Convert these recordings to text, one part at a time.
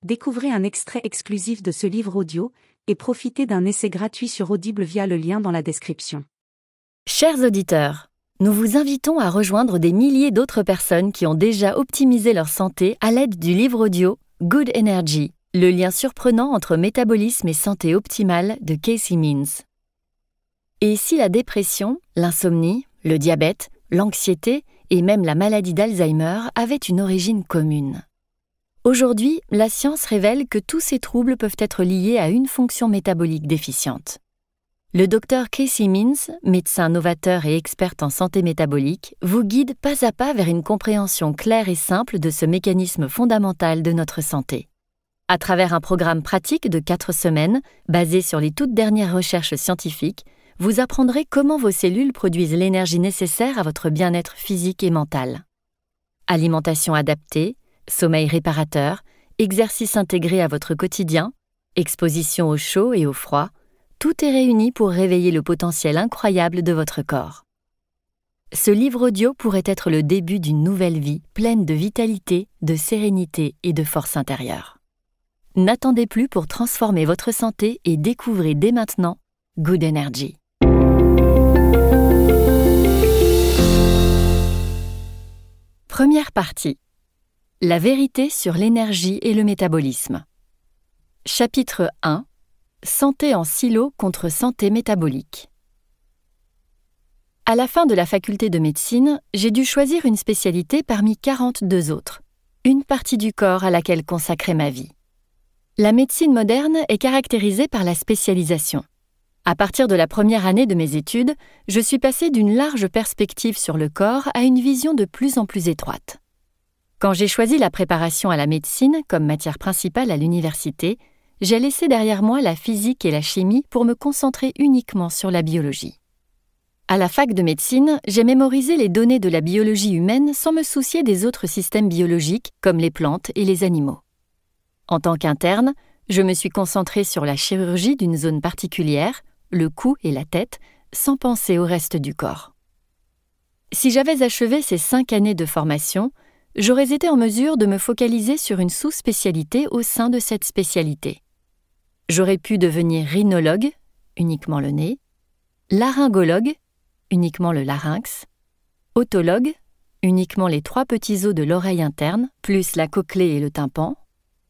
Découvrez un extrait exclusif de ce livre audio et profitez d'un essai gratuit sur Audible via le lien dans la description. Chers auditeurs, nous vous invitons à rejoindre des milliers d'autres personnes qui ont déjà optimisé leur santé à l'aide du livre audio Good Energy, le lien surprenant entre métabolisme et santé optimale de Casey Means. Et si la dépression, l'insomnie, le diabète, l'anxiété et même la maladie d'Alzheimer avaient une origine commune? Aujourd'hui, la science révèle que tous ces troubles peuvent être liés à une fonction métabolique déficiente. Le docteur Casey Means, médecin novateur et experte en santé métabolique, vous guide pas à pas vers une compréhension claire et simple de ce mécanisme fondamental de notre santé. À travers un programme pratique de 4 semaines, basé sur les toutes dernières recherches scientifiques, vous apprendrez comment vos cellules produisent l'énergie nécessaire à votre bien-être physique et mental. Alimentation adaptée, sommeil réparateur, exercice intégré à votre quotidien, exposition au chaud et au froid, tout est réuni pour réveiller le potentiel incroyable de votre corps. Ce livre audio pourrait être le début d'une nouvelle vie pleine de vitalité, de sérénité et de force intérieure. N'attendez plus pour transformer votre santé et découvrez dès maintenant Good Energy. Première partie. La vérité sur l'énergie et le métabolisme. Chapitre 1. Santé en silo contre santé métabolique. À la fin de la faculté de médecine, j'ai dû choisir une spécialité parmi 42 autres, une partie du corps à laquelle consacrer ma vie. La médecine moderne est caractérisée par la spécialisation. À partir de la première année de mes études, je suis passée d'une large perspective sur le corps à une vision de plus en plus étroite. Quand j'ai choisi la préparation à la médecine comme matière principale à l'université, j'ai laissé derrière moi la physique et la chimie pour me concentrer uniquement sur la biologie. À la fac de médecine, j'ai mémorisé les données de la biologie humaine sans me soucier des autres systèmes biologiques comme les plantes et les animaux. En tant qu'interne, je me suis concentrée sur la chirurgie d'une zone particulière, le cou et la tête, sans penser au reste du corps. Si j'avais achevé ces 5 années de formation, j'aurais été en mesure de me focaliser sur une sous-spécialité au sein de cette spécialité. J'aurais pu devenir rhinologue, uniquement le nez, laryngologue, uniquement le larynx, otologue, uniquement les 3 petits os de l'oreille interne, plus la cochlée et le tympan,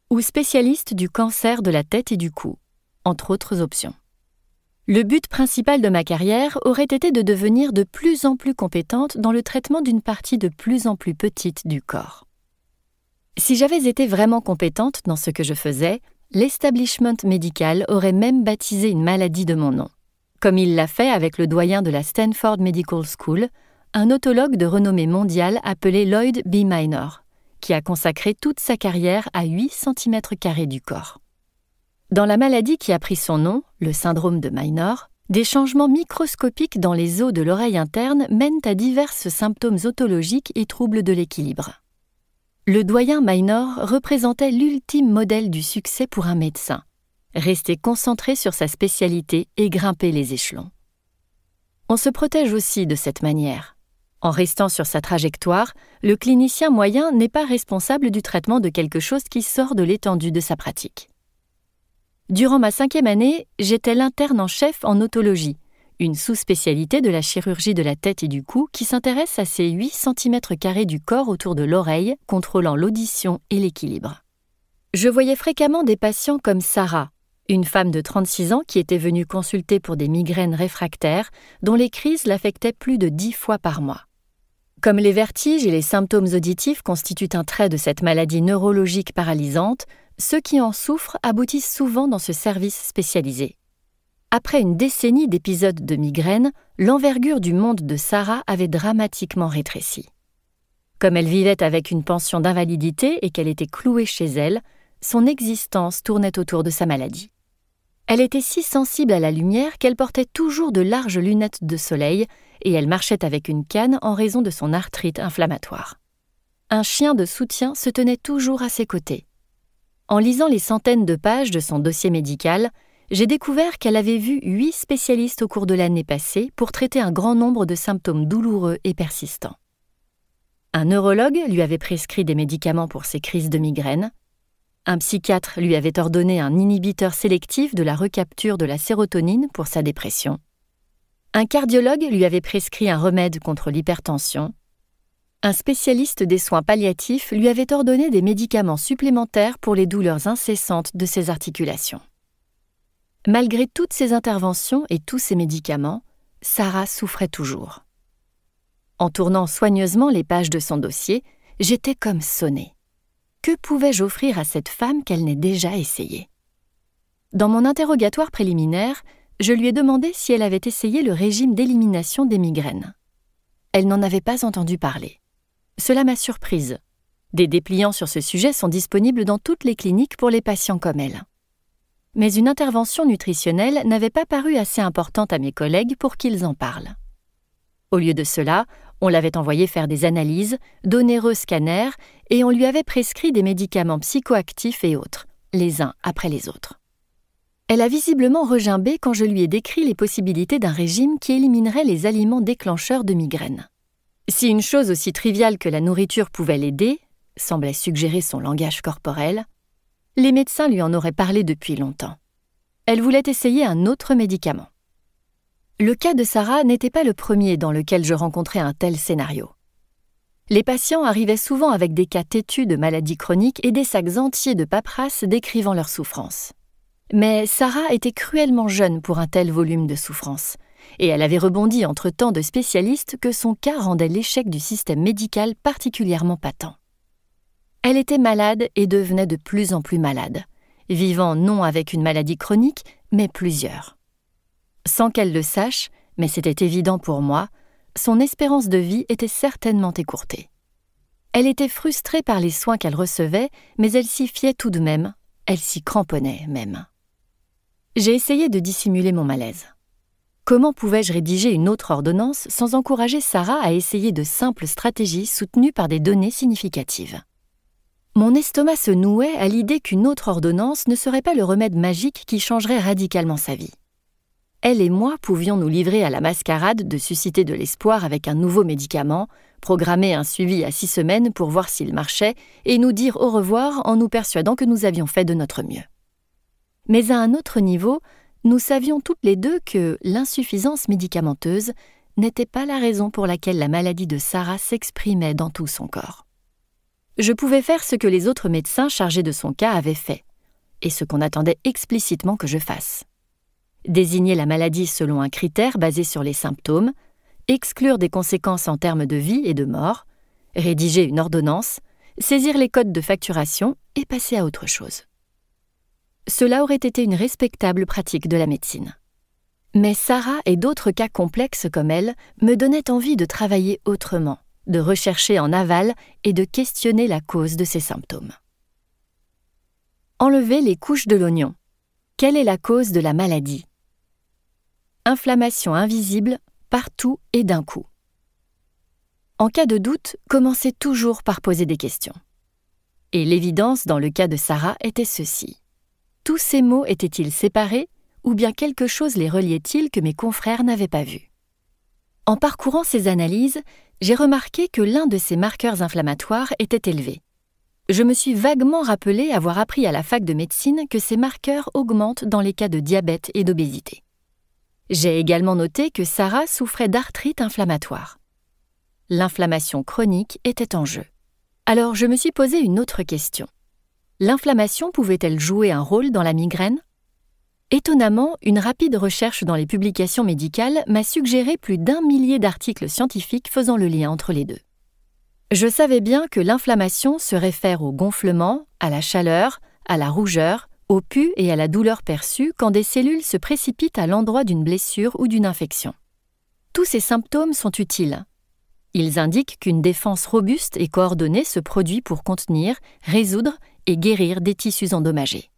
ou spécialiste du cancer de la tête et du cou, entre autres options. Le but principal de ma carrière aurait été de devenir de plus en plus compétente dans le traitement d'une partie de plus en plus petite du corps. Si j'avais été vraiment compétente dans ce que je faisais, l'establishment médical aurait même baptisé une maladie de mon nom, comme il l'a fait avec le doyen de la Stanford Medical School, un otologue de renommée mondiale appelé Lloyd B. Minor, qui a consacré toute sa carrière à 8 cm² du corps. Dans la maladie qui a pris son nom, le syndrome de Minor, des changements microscopiques dans les os de l'oreille interne mènent à divers symptômes otologiques et troubles de l'équilibre. Le doyen Minor représentait l'ultime modèle du succès pour un médecin, rester concentré sur sa spécialité et grimper les échelons. On se protège aussi de cette manière. En restant sur sa trajectoire, le clinicien moyen n'est pas responsable du traitement de quelque chose qui sort de l'étendue de sa pratique. Durant ma 5e année, j'étais l'interne en chef en otologie, une sous-spécialité de la chirurgie de la tête et du cou qui s'intéresse à ces 8 cm² du corps autour de l'oreille, contrôlant l'audition et l'équilibre. Je voyais fréquemment des patients comme Sarah, une femme de 36 ans qui était venue consulter pour des migraines réfractaires dont les crises l'affectaient plus de 10 fois par mois. Comme les vertiges et les symptômes auditifs constituent un trait de cette maladie neurologique paralysante, ceux qui en souffrent aboutissent souvent dans ce service spécialisé. Après une décennie d'épisodes de migraine, l'envergure du monde de Sarah avait dramatiquement rétréci. Comme elle vivait avec une pension d'invalidité et qu'elle était clouée chez elle, son existence tournait autour de sa maladie. Elle était si sensible à la lumière qu'elle portait toujours de larges lunettes de soleil et elle marchait avec une canne en raison de son arthrite inflammatoire. Un chien de soutien se tenait toujours à ses côtés. En lisant les centaines de pages de son dossier médical, j'ai découvert qu'elle avait vu 8 spécialistes au cours de l'année passée pour traiter un grand nombre de symptômes douloureux et persistants. Un neurologue lui avait prescrit des médicaments pour ses crises de migraine. Un psychiatre lui avait ordonné un inhibiteur sélectif de la recapture de la sérotonine pour sa dépression. Un cardiologue lui avait prescrit un remède contre l'hypertension. Un spécialiste des soins palliatifs lui avait ordonné des médicaments supplémentaires pour les douleurs incessantes de ses articulations. Malgré toutes ces interventions et tous ces médicaments, Sarah souffrait toujours. En tournant soigneusement les pages de son dossier, j'étais comme sonnée. Que pouvais-je offrir à cette femme qu'elle n'ait déjà essayé ? Dans mon interrogatoire préliminaire, je lui ai demandé si elle avait essayé le régime d'élimination des migraines. Elle n'en avait pas entendu parler. Cela m'a surprise. Des dépliants sur ce sujet sont disponibles dans toutes les cliniques pour les patients comme elle. Mais une intervention nutritionnelle n'avait pas paru assez importante à mes collègues pour qu'ils en parlent. Au lieu de cela, on l'avait envoyée faire des analyses, d'onéreux scanners, et on lui avait prescrit des médicaments psychoactifs et autres, les uns après les autres. Elle a visiblement regimbé quand je lui ai décrit les possibilités d'un régime qui éliminerait les aliments déclencheurs de migraines. Si une chose aussi triviale que la nourriture pouvait l'aider, semblait suggérer son langage corporel, les médecins lui en auraient parlé depuis longtemps. Elle voulait essayer un autre médicament. Le cas de Sarah n'était pas le premier dans lequel je rencontrais un tel scénario. Les patients arrivaient souvent avec des cas têtus de maladies chroniques et des sacs entiers de paperasse décrivant leurs souffrances. Mais Sarah était cruellement jeune pour un tel volume de souffrances, et elle avait rebondi entre tant de spécialistes que son cas rendait l'échec du système médical particulièrement patent. Elle était malade et devenait de plus en plus malade, vivant non avec une maladie chronique, mais plusieurs. Sans qu'elle le sache, mais c'était évident pour moi, son espérance de vie était certainement écourtée. Elle était frustrée par les soins qu'elle recevait, mais elle s'y fiait tout de même, elle s'y cramponnait même. J'ai essayé de dissimuler mon malaise. Comment pouvais-je rédiger une autre ordonnance sans encourager Sarah à essayer de simples stratégies soutenues par des données significatives ? Mon estomac se nouait à l'idée qu'une autre ordonnance ne serait pas le remède magique qui changerait radicalement sa vie. Elle et moi pouvions nous livrer à la mascarade de susciter de l'espoir avec un nouveau médicament, programmer un suivi à 6 semaines pour voir s'il marchait et nous dire au revoir en nous persuadant que nous avions fait de notre mieux. Mais à un autre niveau, nous savions toutes les deux que l'insuffisance médicamenteuse n'était pas la raison pour laquelle la maladie de Sarah s'exprimait dans tout son corps. Je pouvais faire ce que les autres médecins chargés de son cas avaient fait, et ce qu'on attendait explicitement que je fasse. Désigner la maladie selon un critère basé sur les symptômes, exclure des conséquences en termes de vie et de mort, rédiger une ordonnance, saisir les codes de facturation et passer à autre chose. Cela aurait été une respectable pratique de la médecine. Mais Sarah et d'autres cas complexes comme elle me donnaient envie de travailler autrement, de rechercher en aval et de questionner la cause de ces symptômes. Enlever les couches de l'oignon. Quelle est la cause de la maladie ? Inflammation invisible, partout et d'un coup. En cas de doute, commencez toujours par poser des questions. Et l'évidence dans le cas de Sarah était ceci. Tous ces mots étaient-ils séparés ou bien quelque chose les reliait-il que mes confrères n'avaient pas vu ? En parcourant ces analyses, j'ai remarqué que l'un de ces marqueurs inflammatoires était élevé. Je me suis vaguement rappelé avoir appris à la fac de médecine que ces marqueurs augmentent dans les cas de diabète et d'obésité. J'ai également noté que Sarah souffrait d'arthrite inflammatoire. L'inflammation chronique était en jeu. Alors je me suis posé une autre question. L'inflammation pouvait-elle jouer un rôle dans la migraine ? Étonnamment, une rapide recherche dans les publications médicales m'a suggéré plus d'1 millier d'articles scientifiques faisant le lien entre les deux. Je savais bien que l'inflammation se réfère au gonflement, à la chaleur, à la rougeur, au pus et à la douleur perçue quand des cellules se précipitent à l'endroit d'une blessure ou d'une infection. Tous ces symptômes sont utiles. Ils indiquent qu'une défense robuste et coordonnée se produit pour contenir, résoudre et guérir des tissus endommagés.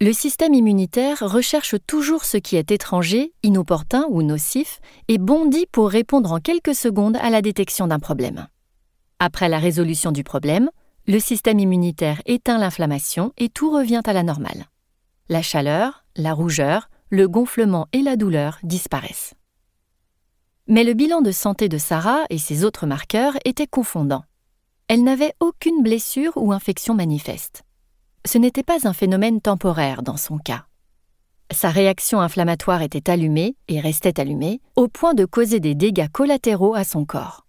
Le système immunitaire recherche toujours ce qui est étranger, inopportun ou nocif et bondit pour répondre en quelques secondes à la détection d'un problème. Après la résolution du problème, le système immunitaire éteint l'inflammation et tout revient à la normale. La chaleur, la rougeur, le gonflement et la douleur disparaissent. Mais le bilan de santé de Sarah et ses autres marqueurs était confondant. Elle n'avait aucune blessure ou infection manifeste. ce n'était pas un phénomène temporaire dans son cas. Sa réaction inflammatoire était allumée et restait allumée au point de causer des dégâts collatéraux à son corps.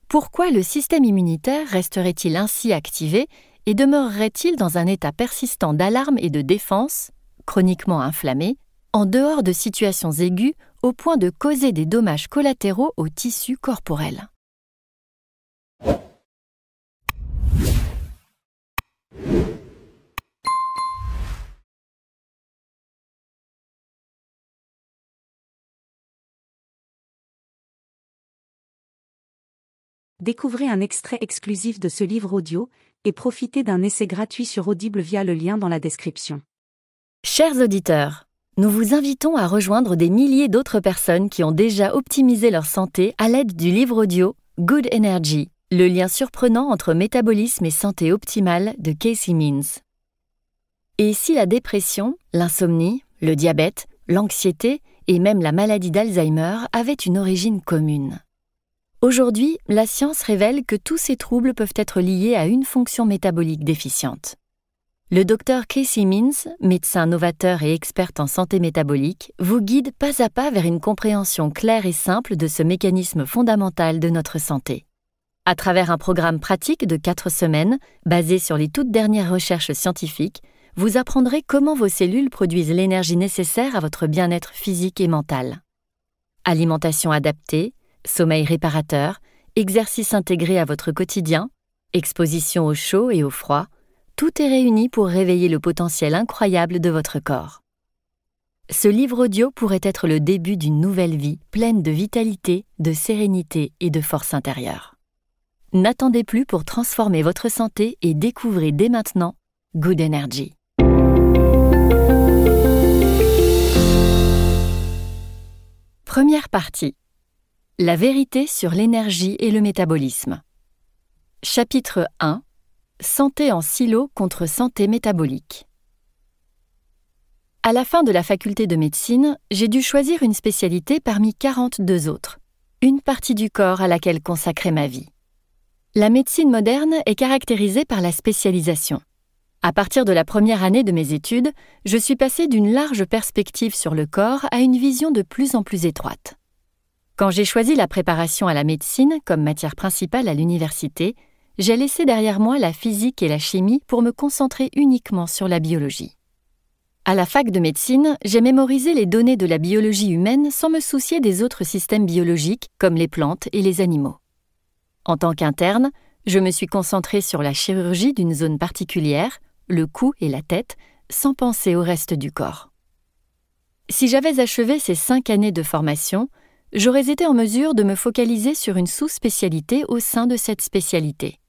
Pourquoi le système immunitaire resterait-il ainsi activé et demeurerait-il dans un état persistant d'alarme et de défense, chroniquement inflammé, en dehors de situations aiguës au point de causer des dommages collatéraux aux tissus corporels? Découvrez un extrait exclusif de ce livre audio et profitez d'un essai gratuit sur Audible via le lien dans la description. Chers auditeurs, nous vous invitons à rejoindre des milliers d'autres personnes qui ont déjà optimisé leur santé à l'aide du livre audio Good Energy, le lien surprenant entre métabolisme et santé optimale de Casey Means. Et si la dépression, l'insomnie, le diabète, l'anxiété et même la maladie d'Alzheimer avaient une origine commune? Aujourd'hui, la science révèle que tous ces troubles peuvent être liés à une fonction métabolique déficiente. Le docteur Casey Means, médecin novateur et experte en santé métabolique, vous guide pas à pas vers une compréhension claire et simple de ce mécanisme fondamental de notre santé. À travers un programme pratique de 4 semaines, basé sur les toutes dernières recherches scientifiques, vous apprendrez comment vos cellules produisent l'énergie nécessaire à votre bien-être physique et mental. Alimentation adaptée, sommeil réparateur, exercice intégré à votre quotidien, exposition au chaud et au froid, tout est réuni pour réveiller le potentiel incroyable de votre corps. Ce livre audio pourrait être le début d'une nouvelle vie pleine de vitalité, de sérénité et de force intérieure. N'attendez plus pour transformer votre santé et découvrez dès maintenant Good Energy. Première partie. La vérité sur l'énergie et le métabolisme. Chapitre 1. Santé en silo contre santé métabolique. À la fin de la faculté de médecine, j'ai dû choisir une spécialité parmi 42 autres, une partie du corps à laquelle consacrer ma vie. La médecine moderne est caractérisée par la spécialisation. À partir de la première année de mes études, je suis passée d'une large perspective sur le corps à une vision de plus en plus étroite. Quand j'ai choisi la préparation à la médecine comme matière principale à l'université, j'ai laissé derrière moi la physique et la chimie pour me concentrer uniquement sur la biologie. À la fac de médecine, j'ai mémorisé les données de la biologie humaine sans me soucier des autres systèmes biologiques comme les plantes et les animaux. En tant qu'interne, je me suis concentrée sur la chirurgie d'une zone particulière, le cou et la tête, sans penser au reste du corps. Si j'avais achevé ces 5 années de formation, j'aurais été en mesure de me focaliser sur une sous-spécialité au sein de cette spécialité.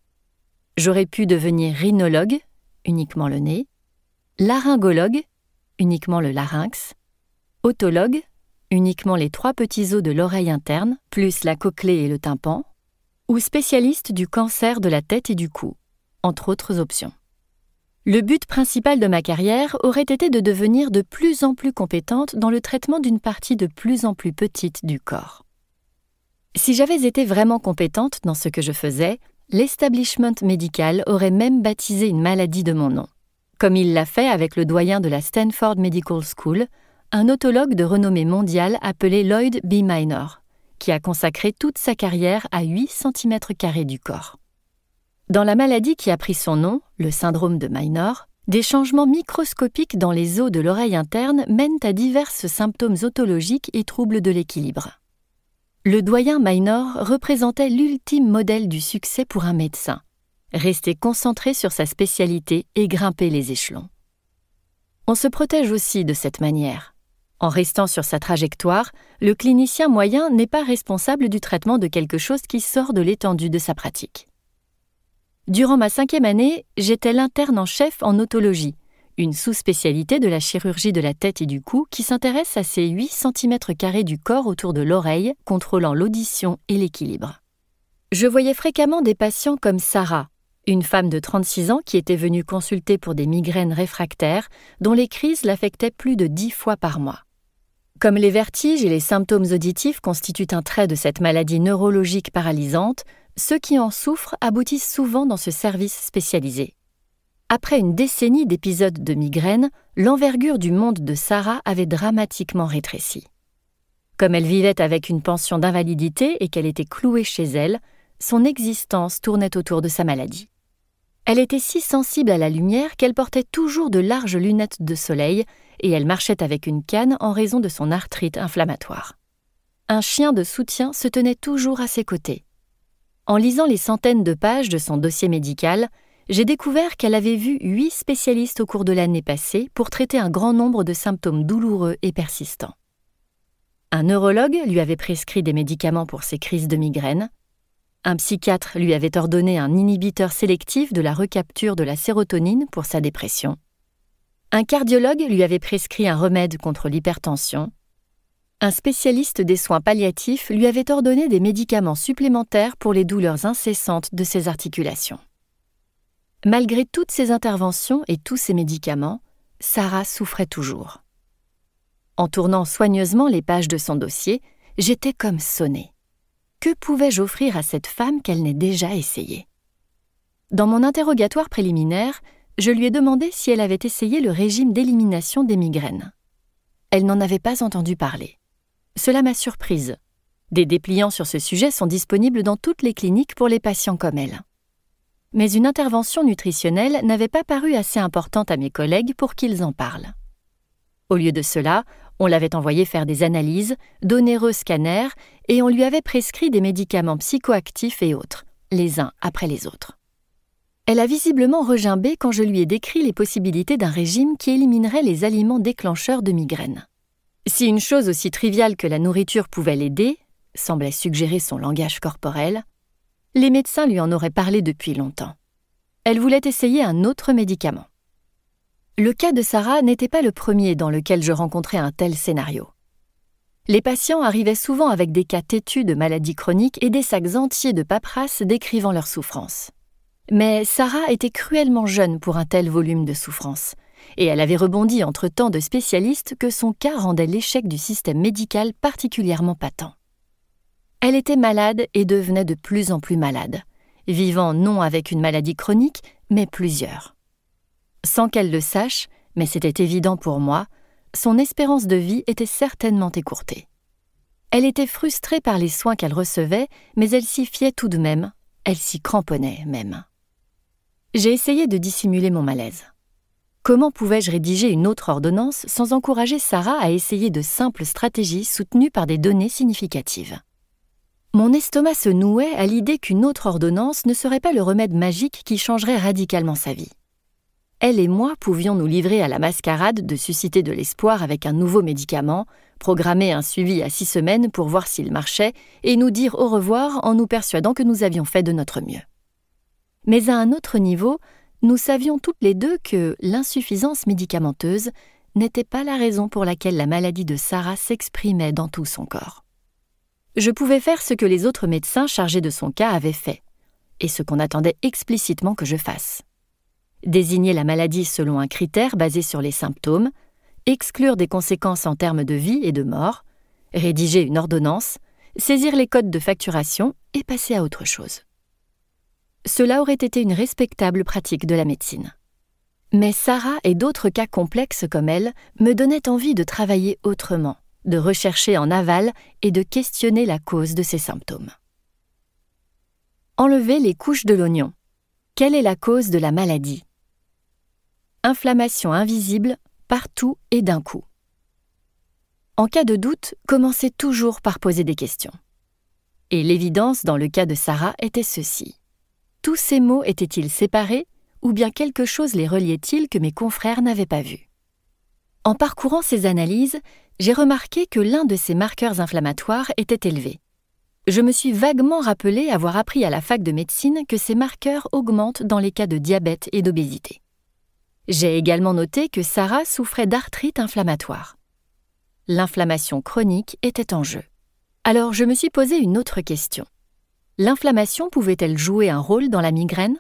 J'aurais pu devenir rhinologue, uniquement le nez, laryngologue, uniquement le larynx, otologue, uniquement les 3 petits os de l'oreille interne, plus la cochlée et le tympan, ou spécialiste du cancer de la tête et du cou, entre autres options. Le but principal de ma carrière aurait été de devenir de plus en plus compétente dans le traitement d'une partie de plus en plus petite du corps. Si j'avais été vraiment compétente dans ce que je faisais, l'establishment médical aurait même baptisé une maladie de mon nom, comme il l'a fait avec le doyen de la Stanford Medical School, un otologue de renommée mondiale appelé Lloyd B. Minor, qui a consacré toute sa carrière à 8 cm² du corps. Dans la maladie qui a pris son nom, le syndrome de Minor, des changements microscopiques dans les os de l'oreille interne mènent à divers symptômes otologiques et troubles de l'équilibre. Le doyen Minor représentait l'ultime modèle du succès pour un médecin, rester concentré sur sa spécialité et grimper les échelons. On se protège aussi de cette manière. En restant sur sa trajectoire, le clinicien moyen n'est pas responsable du traitement de quelque chose qui sort de l'étendue de sa pratique. Durant ma 5e année, j'étais l'interne en chef en otologie, une sous-spécialité de la chirurgie de la tête et du cou qui s'intéresse à ces 8 cm² du corps autour de l'oreille, contrôlant l'audition et l'équilibre. Je voyais fréquemment des patients comme Sarah, une femme de 36 ans qui était venue consulter pour des migraines réfractaires dont les crises l'affectaient plus de 10 fois par mois. Comme les vertiges et les symptômes auditifs constituent un trait de cette maladie neurologique paralysante, ceux qui en souffrent aboutissent souvent dans ce service spécialisé. Après une décennie d'épisodes de migraine, l'envergure du monde de Sarah avait dramatiquement rétréci. Comme elle vivait avec une pension d'invalidité et qu'elle était clouée chez elle, son existence tournait autour de sa maladie. Elle était si sensible à la lumière qu'elle portait toujours de larges lunettes de soleil et elle marchait avec une canne en raison de son arthrite inflammatoire. Un chien de soutien se tenait toujours à ses côtés. En lisant les centaines de pages de son dossier médical, j'ai découvert qu'elle avait vu 8 spécialistes au cours de l'année passée pour traiter un grand nombre de symptômes douloureux et persistants. Un neurologue lui avait prescrit des médicaments pour ses crises de migraine. Un psychiatre lui avait ordonné un inhibiteur sélectif de la recapture de la sérotonine pour sa dépression. Un cardiologue lui avait prescrit un remède contre l'hypertension. Un spécialiste des soins palliatifs lui avait ordonné des médicaments supplémentaires pour les douleurs incessantes de ses articulations. Malgré toutes ces interventions et tous ces médicaments, Sarah souffrait toujours. En tournant soigneusement les pages de son dossier, j'étais comme sonnée. Que pouvais-je offrir à cette femme qu'elle n'ait déjà essayé ? Dans mon interrogatoire préliminaire, je lui ai demandé si elle avait essayé le régime d'élimination des migraines. Elle n'en avait pas entendu parler. Cela m'a surprise. Des dépliants sur ce sujet sont disponibles dans toutes les cliniques pour les patients comme elle. Mais une intervention nutritionnelle n'avait pas paru assez importante à mes collègues pour qu'ils en parlent. Au lieu de cela, on l'avait envoyée faire des analyses, d'onéreux scanners, et on lui avait prescrit des médicaments psychoactifs et autres, les uns après les autres. Elle a visiblement regimbé quand je lui ai décrit les possibilités d'un régime qui éliminerait les aliments déclencheurs de migraine. Si une chose aussi triviale que la nourriture pouvait l'aider, semblait suggérer son langage corporel, les médecins lui en auraient parlé depuis longtemps. Elle voulait essayer un autre médicament. Le cas de Sarah n'était pas le premier dans lequel je rencontrais un tel scénario. Les patients arrivaient souvent avec des cas têtus de maladies chroniques et des sacs entiers de paperasse décrivant leurs souffrances. Mais Sarah était cruellement jeune pour un tel volume de souffrances, et elle avait rebondi entre tant de spécialistes que son cas rendait l'échec du système médical particulièrement patent. Elle était malade et devenait de plus en plus malade, vivant non avec une maladie chronique, mais plusieurs. Sans qu'elle le sache, mais c'était évident pour moi, son espérance de vie était certainement écourtée. Elle était frustrée par les soins qu'elle recevait, mais elle s'y fiait tout de même, elle s'y cramponnait même. J'ai essayé de dissimuler mon malaise. Comment pouvais-je rédiger une autre ordonnance sans encourager Sarah à essayer de simples stratégies soutenues par des données significatives ? Mon estomac se nouait à l'idée qu'une autre ordonnance ne serait pas le remède magique qui changerait radicalement sa vie. Elle et moi pouvions nous livrer à la mascarade de susciter de l'espoir avec un nouveau médicament, programmer un suivi à 6 semaines pour voir s'il marchait et nous dire au revoir en nous persuadant que nous avions fait de notre mieux. Mais à un autre niveau, nous savions toutes les deux que l'insuffisance médicamenteuse n'était pas la raison pour laquelle la maladie de Sarah s'exprimait dans tout son corps. Je pouvais faire ce que les autres médecins chargés de son cas avaient fait, et ce qu'on attendait explicitement que je fasse. Désigner la maladie selon un critère basé sur les symptômes, exclure des conséquences en termes de vie et de mort, rédiger une ordonnance, saisir les codes de facturation et passer à autre chose. Cela aurait été une respectable pratique de la médecine. Mais Sarah et d'autres cas complexes comme elle me donnaient envie de travailler autrement, de rechercher en aval et de questionner la cause de ces symptômes. Enlever les couches de l'oignon. Quelle est la cause de la maladie ? Inflammation invisible, partout et d'un coup. En cas de doute, commencez toujours par poser des questions. Et l'évidence dans le cas de Sarah était ceci. Tous ces mots étaient-ils séparés ou bien quelque chose les reliait-il que mes confrères n'avaient pas vu ? En parcourant ces analyses, j'ai remarqué que l'un de ces marqueurs inflammatoires était élevé. Je me suis vaguement rappelé avoir appris à la fac de médecine que ces marqueurs augmentent dans les cas de diabète et d'obésité. J'ai également noté que Sarah souffrait d'arthrite inflammatoire. L'inflammation chronique était en jeu. Alors je me suis posé une autre question. L'inflammation pouvait-elle jouer un rôle dans la migraine ?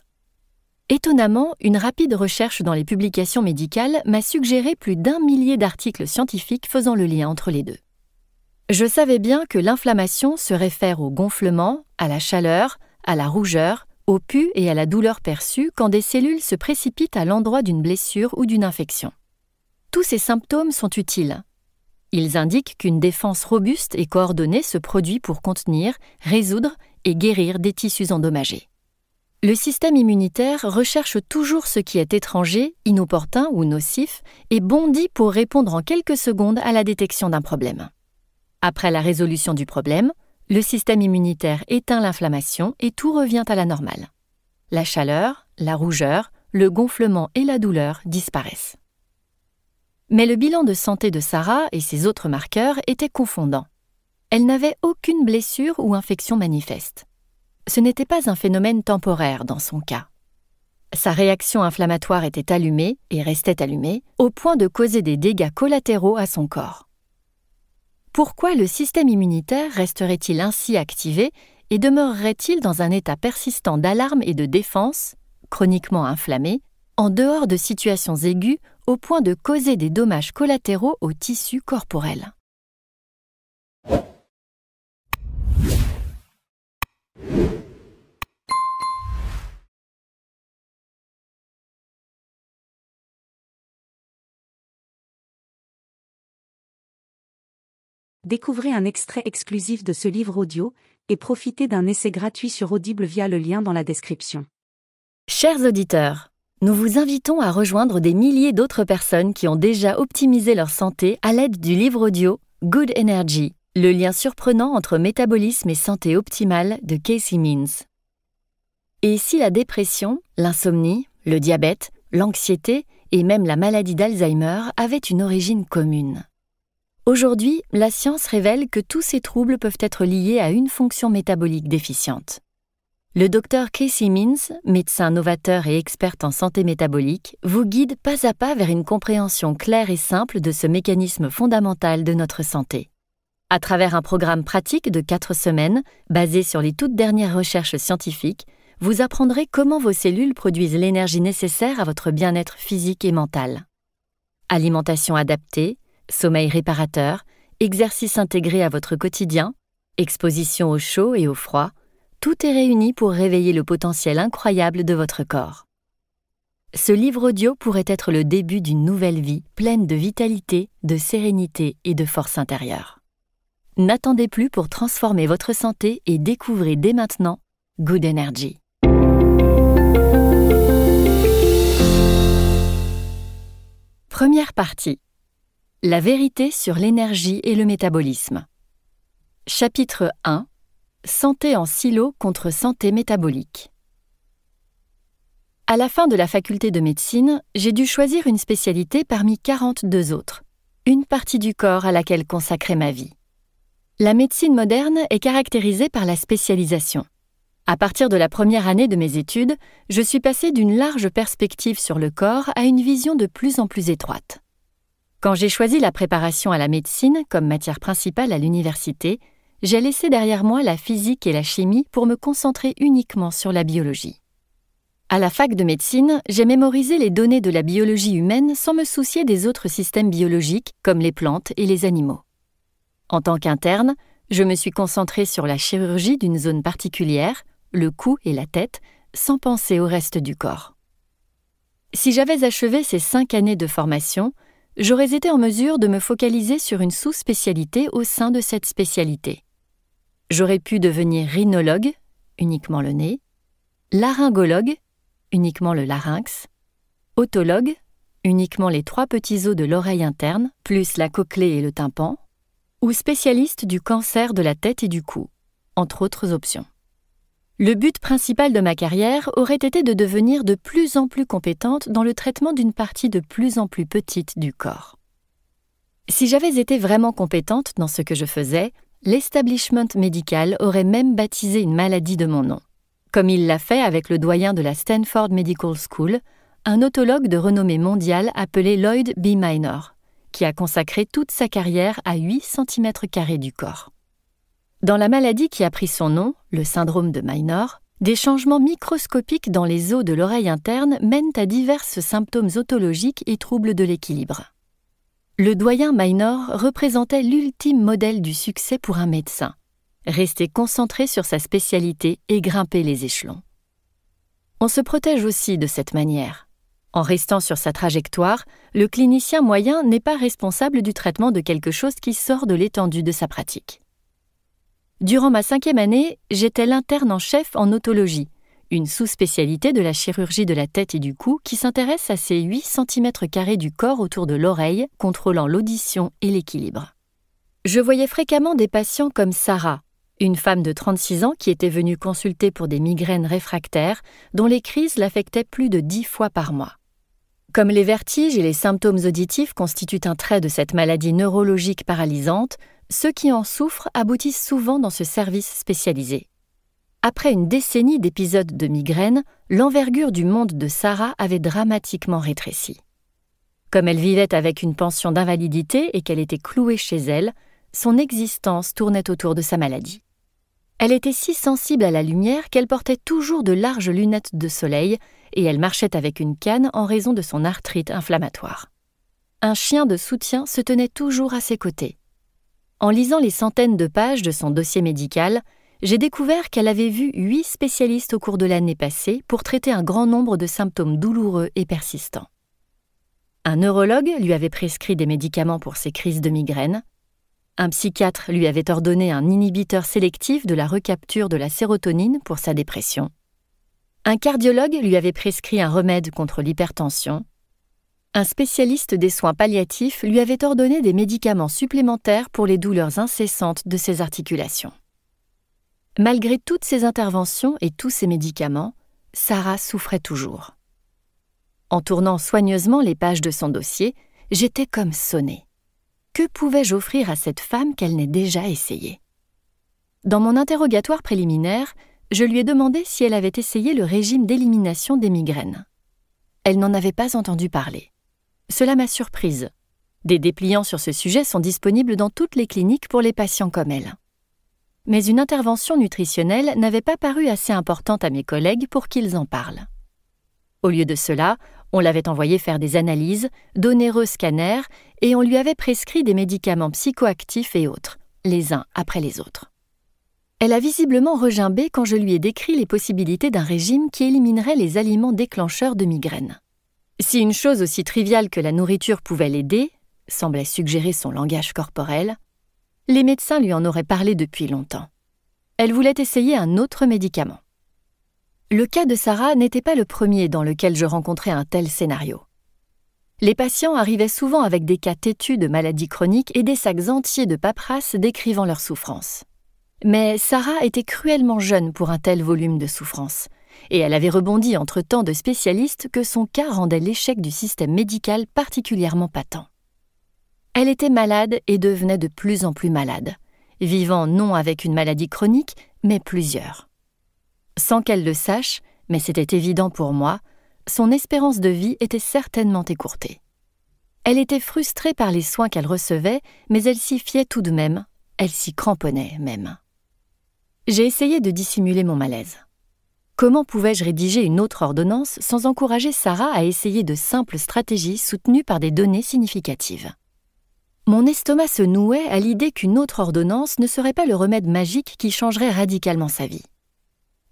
Étonnamment, une rapide recherche dans les publications médicales m'a suggéré plus d'1 millier d'articles scientifiques faisant le lien entre les deux. Je savais bien que l'inflammation se réfère au gonflement, à la chaleur, à la rougeur, au pu et à la douleur perçue quand des cellules se précipitent à l'endroit d'une blessure ou d'une infection. Tous ces symptômes sont utiles. Ils indiquent qu'une défense robuste et coordonnée se produit pour contenir, résoudre et guérir des tissus endommagés. Le système immunitaire recherche toujours ce qui est étranger, inopportun ou nocif et bondit pour répondre en quelques secondes à la détection d'un problème. Après la résolution du problème, le système immunitaire éteint l'inflammation et tout revient à la normale. La chaleur, la rougeur, le gonflement et la douleur disparaissent. Mais le bilan de santé de Sarah et ses autres marqueurs était confondant. Elle n'avait aucune blessure ou infection manifeste. Ce n'était pas un phénomène temporaire dans son cas. Sa réaction inflammatoire était allumée et restait allumée au point de causer des dégâts collatéraux à son corps. Pourquoi le système immunitaire resterait-il ainsi activé et demeurerait-il dans un état persistant d'alarme et de défense, chroniquement inflammé, en dehors de situations aiguës au point de causer des dommages collatéraux aux tissus corporels? Découvrez un extrait exclusif de ce livre audio et profitez d'un essai gratuit sur Audible via le lien dans la description. Chers auditeurs, nous vous invitons à rejoindre des milliers d'autres personnes qui ont déjà optimisé leur santé à l'aide du livre audio Good Energy, le lien surprenant entre métabolisme et santé optimale de Casey Means. Et si la dépression, l'insomnie, le diabète, l'anxiété et même la maladie d'Alzheimer avaient une origine commune? Aujourd'hui, la science révèle que tous ces troubles peuvent être liés à une fonction métabolique déficiente. Le docteur Casey Means, médecin novateur et experte en santé métabolique, vous guide pas à pas vers une compréhension claire et simple de ce mécanisme fondamental de notre santé. À travers un programme pratique de 4 semaines, basé sur les toutes dernières recherches scientifiques, vous apprendrez comment vos cellules produisent l'énergie nécessaire à votre bien-être physique et mental. Alimentation adaptée, sommeil réparateur, exercice intégré à votre quotidien, exposition au chaud et au froid, tout est réuni pour réveiller le potentiel incroyable de votre corps. Ce livre audio pourrait être le début d'une nouvelle vie pleine de vitalité, de sérénité et de force intérieure. N'attendez plus pour transformer votre santé et découvrez dès maintenant Good Energy. Première partie. La vérité sur l'énergie et le métabolisme. Chapitre 1. Santé en silo contre santé métabolique. À la fin de la faculté de médecine, j'ai dû choisir une spécialité parmi 42 autres, une partie du corps à laquelle consacrer ma vie. La médecine moderne est caractérisée par la spécialisation. À partir de la première année de mes études, je suis passée d'une large perspective sur le corps à une vision de plus en plus étroite. Quand j'ai choisi la préparation à la médecine comme matière principale à l'université, j'ai laissé derrière moi la physique et la chimie pour me concentrer uniquement sur la biologie. À la fac de médecine, j'ai mémorisé les données de la biologie humaine sans me soucier des autres systèmes biologiques comme les plantes et les animaux. En tant qu'interne, je me suis concentrée sur la chirurgie d'une zone particulière, le cou et la tête, sans penser au reste du corps. Si j'avais achevé ces 5 années de formation, j'aurais été en mesure de me focaliser sur une sous-spécialité au sein de cette spécialité. J'aurais pu devenir rhinologue, uniquement le nez, laryngologue, uniquement le larynx, otologue, uniquement les 3 petits os de l'oreille interne, plus la cochlée et le tympan, ou spécialiste du cancer de la tête et du cou, entre autres options. Le but principal de ma carrière aurait été de devenir de plus en plus compétente dans le traitement d'une partie de plus en plus petite du corps. Si j'avais été vraiment compétente dans ce que je faisais, l'establishment médical aurait même baptisé une maladie de mon nom, comme il l'a fait avec le doyen de la Stanford Medical School, un otologue de renommée mondiale appelé Lloyd B. Minor, qui a consacré toute sa carrière à 8 cm² du corps. Dans la maladie qui a pris son nom, le syndrome de Minor, des changements microscopiques dans les os de l'oreille interne mènent à divers symptômes otologiques et troubles de l'équilibre. Le doyen Minor représentait l'ultime modèle du succès pour un médecin, rester concentré sur sa spécialité et grimper les échelons. On se protège aussi de cette manière. En restant sur sa trajectoire, le clinicien moyen n'est pas responsable du traitement de quelque chose qui sort de l'étendue de sa pratique. Durant ma 5e année, j'étais l'interne en chef en otologie, une sous-spécialité de la chirurgie de la tête et du cou qui s'intéresse à ces 8 cm² du corps autour de l'oreille, contrôlant l'audition et l'équilibre. Je voyais fréquemment des patients comme Sarah, une femme de 36 ans qui était venue consulter pour des migraines réfractaires dont les crises l'affectaient plus de 10 fois par mois. Comme les vertiges et les symptômes auditifs constituent un trait de cette maladie neurologique paralysante, ceux qui en souffrent aboutissent souvent dans ce service spécialisé. Après une décennie d'épisodes de migraine, l'envergure du monde de Sarah avait dramatiquement rétréci. Comme elle vivait avec une pension d'invalidité et qu'elle était clouée chez elle, son existence tournait autour de sa maladie. Elle était si sensible à la lumière qu'elle portait toujours de larges lunettes de soleil et elle marchait avec une canne en raison de son arthrite inflammatoire. Un chien de soutien se tenait toujours à ses côtés. En lisant les centaines de pages de son dossier médical, j'ai découvert qu'elle avait vu 8 spécialistes au cours de l'année passée pour traiter un grand nombre de symptômes douloureux et persistants. Un neurologue lui avait prescrit des médicaments pour ses crises de migraine. Un psychiatre lui avait ordonné un inhibiteur sélectif de la recapture de la sérotonine pour sa dépression. Un cardiologue lui avait prescrit un remède contre l'hypertension. Un spécialiste des soins palliatifs lui avait ordonné des médicaments supplémentaires pour les douleurs incessantes de ses articulations. Malgré toutes ces interventions et tous ces médicaments, Sarah souffrait toujours. En tournant soigneusement les pages de son dossier, j'étais comme sonnée. Que pouvais-je offrir à cette femme qu'elle n'ait déjà essayé ? Dans mon interrogatoire préliminaire, je lui ai demandé si elle avait essayé le régime d'élimination des migraines. Elle n'en avait pas entendu parler. Cela m'a surprise. Des dépliants sur ce sujet sont disponibles dans toutes les cliniques pour les patients comme elle. Mais une intervention nutritionnelle n'avait pas paru assez importante à mes collègues pour qu'ils en parlent. Au lieu de cela, on l'avait envoyée faire des analyses, d'onéreux scanners, et on lui avait prescrit des médicaments psychoactifs et autres, les uns après les autres. Elle a visiblement regimbé quand je lui ai décrit les possibilités d'un régime qui éliminerait les aliments déclencheurs de migraine. Si une chose aussi triviale que la nourriture pouvait l'aider, semblait suggérer son langage corporel, les médecins lui en auraient parlé depuis longtemps. Elle voulait essayer un autre médicament. Le cas de Sarah n'était pas le premier dans lequel je rencontrais un tel scénario. Les patients arrivaient souvent avec des cas têtus de maladies chroniques et des sacs entiers de paperasse décrivant leurs souffrances. Mais Sarah était cruellement jeune pour un tel volume de souffrances, et elle avait rebondi entre tant de spécialistes que son cas rendait l'échec du système médical particulièrement patent. Elle était malade et devenait de plus en plus malade, vivant non avec une maladie chronique, mais plusieurs. Sans qu'elle le sache, mais c'était évident pour moi, son espérance de vie était certainement écourtée. Elle était frustrée par les soins qu'elle recevait, mais elle s'y fiait tout de même, elle s'y cramponnait même. J'ai essayé de dissimuler mon malaise. Comment pouvais-je rédiger une autre ordonnance sans encourager Sarah à essayer de simples stratégies soutenues par des données significatives ? Mon estomac se nouait à l'idée qu'une autre ordonnance ne serait pas le remède magique qui changerait radicalement sa vie.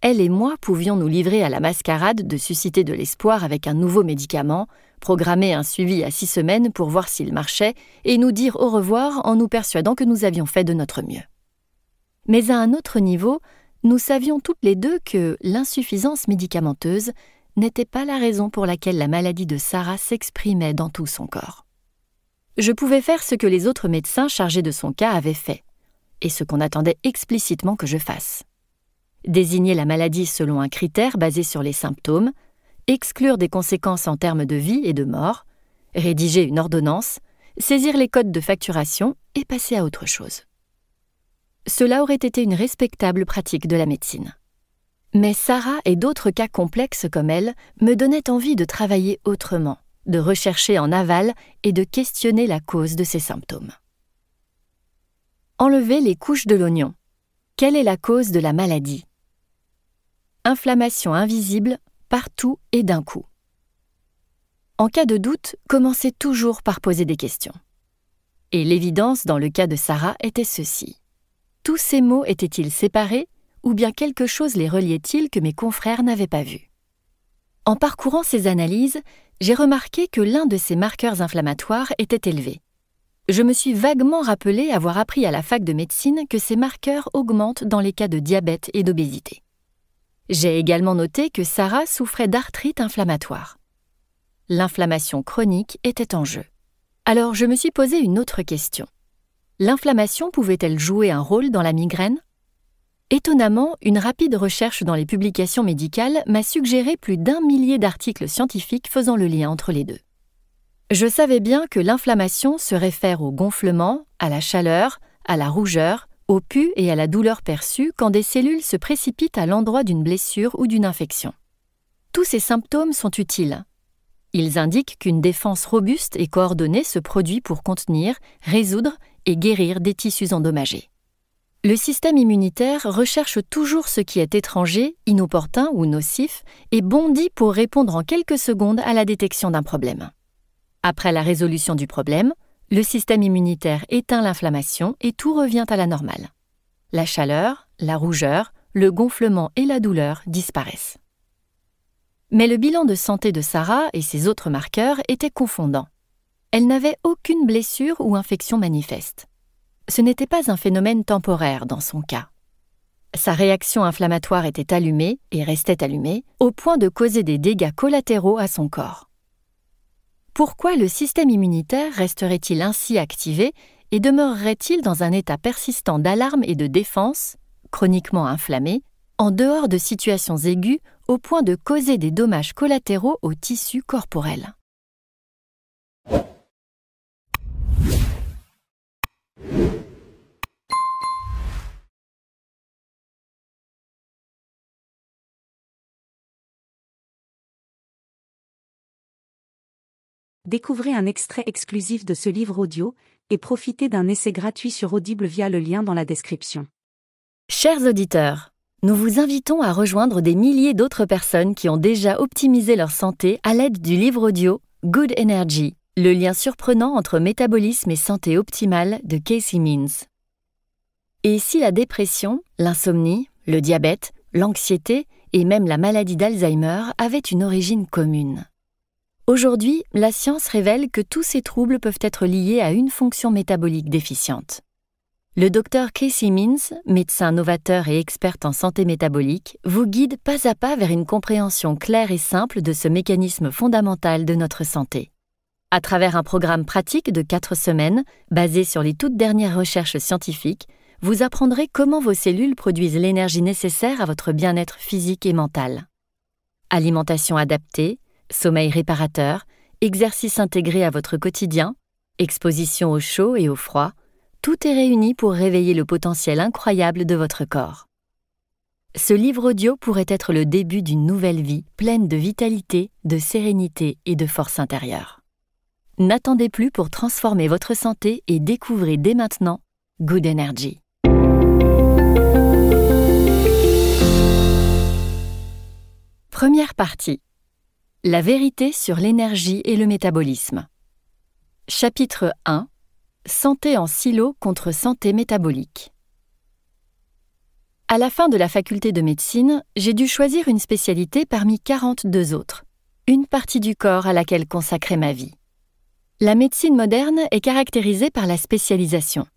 Elle et moi pouvions nous livrer à la mascarade de susciter de l'espoir avec un nouveau médicament, programmer un suivi à 6 semaines pour voir s'il marchait et nous dire au revoir en nous persuadant que nous avions fait de notre mieux. Mais à un autre niveau, nous savions toutes les deux que l'insuffisance médicamenteuse n'était pas la raison pour laquelle la maladie de Sarah s'exprimait dans tout son corps. Je pouvais faire ce que les autres médecins chargés de son cas avaient fait, et ce qu'on attendait explicitement que je fasse. Désigner la maladie selon un critère basé sur les symptômes, exclure des conséquences en termes de vie et de mort, rédiger une ordonnance, saisir les codes de facturation et passer à autre chose. Cela aurait été une respectable pratique de la médecine. Mais Sarah et d'autres cas complexes comme elle me donnaient envie de travailler autrement, de rechercher en aval et de questionner la cause de ces symptômes. Enlever les couches de l'oignon. Quelle est la cause de la maladie ? Inflammation invisible, partout et d'un coup. En cas de doute, commencez toujours par poser des questions. Et l'évidence dans le cas de Sarah était ceci. Tous ces mots étaient-ils séparés ou bien quelque chose les reliait-il que mes confrères n'avaient pas vu ? En parcourant ces analyses, j'ai remarqué que l'un de ces marqueurs inflammatoires était élevé. Je me suis vaguement rappelé avoir appris à la fac de médecine que ces marqueurs augmentent dans les cas de diabète et d'obésité. J'ai également noté que Sarah souffrait d'arthrite inflammatoire. L'inflammation chronique était en jeu. Alors je me suis posé une autre question. L'inflammation pouvait-elle jouer un rôle dans la migraine ? Étonnamment, une rapide recherche dans les publications médicales m'a suggéré plus d'1 millier d'articles scientifiques faisant le lien entre les deux. Je savais bien que l'inflammation se réfère au gonflement, à la chaleur, à la rougeur, au pus et à la douleur perçue quand des cellules se précipitent à l'endroit d'une blessure ou d'une infection. Tous ces symptômes sont utiles. Ils indiquent qu'une défense robuste et coordonnée se produit pour contenir, résoudre et guérir des tissus endommagés. Le système immunitaire recherche toujours ce qui est étranger, inopportun ou nocif et bondit pour répondre en quelques secondes à la détection d'un problème. Après la résolution du problème, le système immunitaire éteint l'inflammation et tout revient à la normale. La chaleur, la rougeur, le gonflement et la douleur disparaissent. Mais le bilan de santé de Sarah et ses autres marqueurs était confondant. Elle n'avait aucune blessure ou infection manifeste. Ce n'était pas un phénomène temporaire dans son cas. Sa réaction inflammatoire était allumée et restait allumée, au point de causer des dégâts collatéraux à son corps. Pourquoi le système immunitaire resterait-il ainsi activé et demeurerait-il dans un état persistant d'alarme et de défense, chroniquement inflammé, en dehors de situations aiguës au point de causer des dommages collatéraux aux tissus corporels ? Découvrez un extrait exclusif de ce livre audio et profitez d'un essai gratuit sur Audible via le lien dans la description. Chers auditeurs, nous vous invitons à rejoindre des milliers d'autres personnes qui ont déjà optimisé leur santé à l'aide du livre audio Good Energy, le lien surprenant entre métabolisme et santé optimale de Casey Means. Et si la dépression, l'insomnie, le diabète, l'anxiété et même la maladie d'Alzheimer avaient une origine commune ? Aujourd'hui, la science révèle que tous ces troubles peuvent être liés à une fonction métabolique déficiente. Le docteur Casey Means, médecin novateur et experte en santé métabolique, vous guide pas à pas vers une compréhension claire et simple de ce mécanisme fondamental de notre santé. À travers un programme pratique de 4 semaines, basé sur les toutes dernières recherches scientifiques, vous apprendrez comment vos cellules produisent l'énergie nécessaire à votre bien-être physique et mental. Alimentation adaptée, sommeil réparateur, exercice intégré à votre quotidien, exposition au chaud et au froid, tout est réuni pour réveiller le potentiel incroyable de votre corps. Ce livre audio pourrait être le début d'une nouvelle vie pleine de vitalité, de sérénité et de force intérieure. N'attendez plus pour transformer votre santé et découvrez dès maintenant Good Energy. Première partie. La vérité sur l'énergie et le métabolisme. Chapitre 1. Santé en silo contre santé métabolique. À la fin de la faculté de médecine, j'ai dû choisir une spécialité parmi 42 autres, une partie du corps à laquelle consacrer ma vie. La médecine moderne est caractérisée par la spécialisation.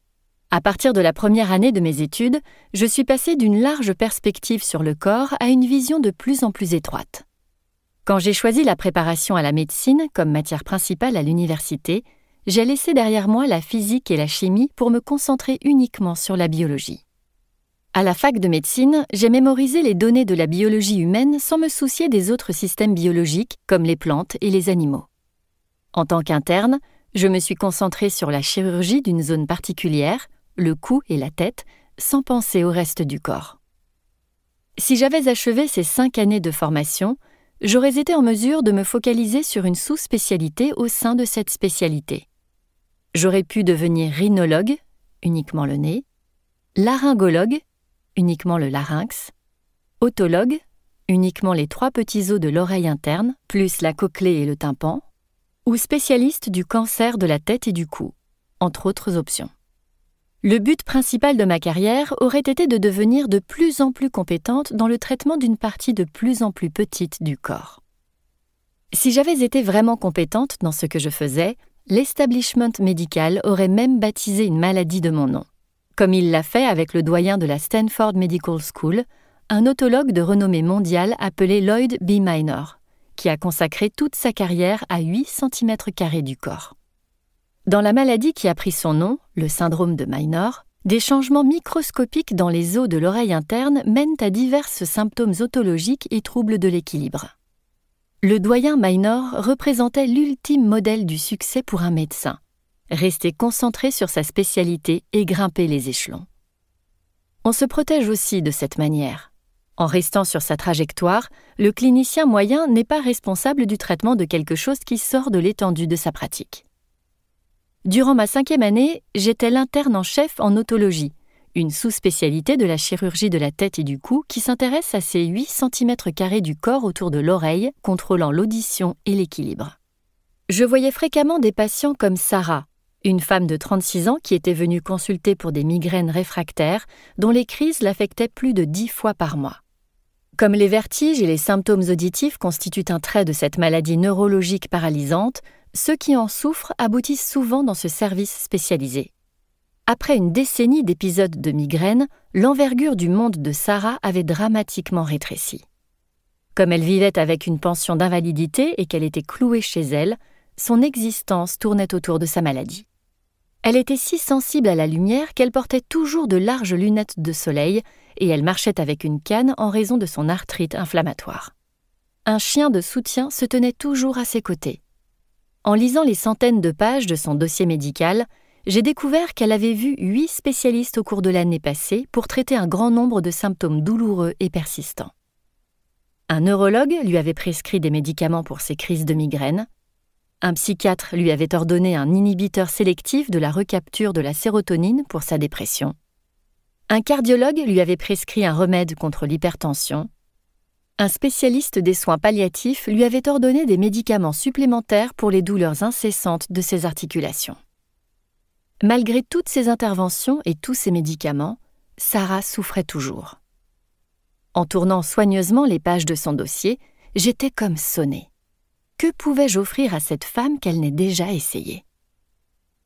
À partir de la première année de mes études, je suis passée d'une large perspective sur le corps à une vision de plus en plus étroite. Quand j'ai choisi la préparation à la médecine comme matière principale à l'université, j'ai laissé derrière moi la physique et la chimie pour me concentrer uniquement sur la biologie. À la fac de médecine, j'ai mémorisé les données de la biologie humaine sans me soucier des autres systèmes biologiques comme les plantes et les animaux. En tant qu'interne, je me suis concentrée sur la chirurgie d'une zone particulière, le cou et la tête, sans penser au reste du corps. Si j'avais achevé ces 5 années de formation, j'aurais été en mesure de me focaliser sur une sous-spécialité au sein de cette spécialité. J'aurais pu devenir rhinologue, uniquement le nez, laryngologue, uniquement le larynx, otologue, uniquement les 3 petits os de l'oreille interne, plus la cochlée et le tympan, ou spécialiste du cancer de la tête et du cou, entre autres options. Le but principal de ma carrière aurait été de devenir de plus en plus compétente dans le traitement d'une partie de plus en plus petite du corps. Si j'avais été vraiment compétente dans ce que je faisais, l'establishment médical aurait même baptisé une maladie de mon nom, comme il l'a fait avec le doyen de la Stanford Medical School, un otologue de renommée mondiale appelé Lloyd B. Minor, qui a consacré toute sa carrière à 8 cm² du corps. Dans la maladie qui a pris son nom, le syndrome de Minor, des changements microscopiques dans les os de l'oreille interne mènent à divers symptômes otologiques et troubles de l'équilibre. Le doyen Minor représentait l'ultime modèle du succès pour un médecin, rester concentré sur sa spécialité et grimper les échelons. On se protège aussi de cette manière. En restant sur sa trajectoire, le clinicien moyen n'est pas responsable du traitement de quelque chose qui sort de l'étendue de sa pratique. Durant ma 5e année, j'étais l'interne en chef en otologie, une sous-spécialité de la chirurgie de la tête et du cou qui s'intéresse à ces 8 cm² du corps autour de l'oreille, contrôlant l'audition et l'équilibre. Je voyais fréquemment des patients comme Sarah, une femme de 36 ans qui était venue consulter pour des migraines réfractaires dont les crises l'affectaient plus de 10 fois par mois. Comme les vertiges et les symptômes auditifs constituent un trait de cette maladie neurologique paralysante, ceux qui en souffrent aboutissent souvent dans ce service spécialisé. Après une décennie d'épisodes de migraine, l'envergure du monde de Sarah avait dramatiquement rétréci. Comme elle vivait avec une pension d'invalidité et qu'elle était clouée chez elle, son existence tournait autour de sa maladie. Elle était si sensible à la lumière qu'elle portait toujours de larges lunettes de soleil et elle marchait avec une canne en raison de son arthrite inflammatoire. Un chien de soutien se tenait toujours à ses côtés. En lisant les centaines de pages de son dossier médical, j'ai découvert qu'elle avait vu 8 spécialistes au cours de l'année passée pour traiter un grand nombre de symptômes douloureux et persistants. Un neurologue lui avait prescrit des médicaments pour ses crises de migraine. Un psychiatre lui avait ordonné un inhibiteur sélectif de la recapture de la sérotonine pour sa dépression. Un cardiologue lui avait prescrit un remède contre l'hypertension. Un spécialiste des soins palliatifs lui avait ordonné des médicaments supplémentaires pour les douleurs incessantes de ses articulations. Malgré toutes ces interventions et tous ces médicaments, Sarah souffrait toujours. En tournant soigneusement les pages de son dossier, j'étais comme sonnée. Que pouvais-je offrir à cette femme qu'elle n'ait déjà essayé ?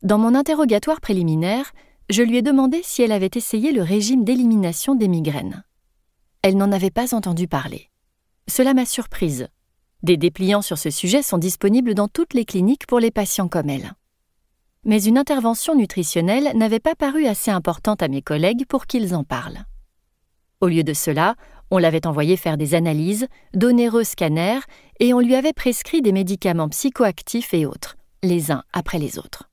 Dans mon interrogatoire préliminaire, je lui ai demandé si elle avait essayé le régime d'élimination des migraines. Elle n'en avait pas entendu parler. Cela m'a surprise. Des dépliants sur ce sujet sont disponibles dans toutes les cliniques pour les patients comme elle. Mais une intervention nutritionnelle n'avait pas paru assez importante à mes collègues pour qu'ils en parlent. Au lieu de cela, on l'avait envoyée faire des analyses, d'onéreux scanners, et on lui avait prescrit des médicaments psychoactifs et autres, les uns après les autres.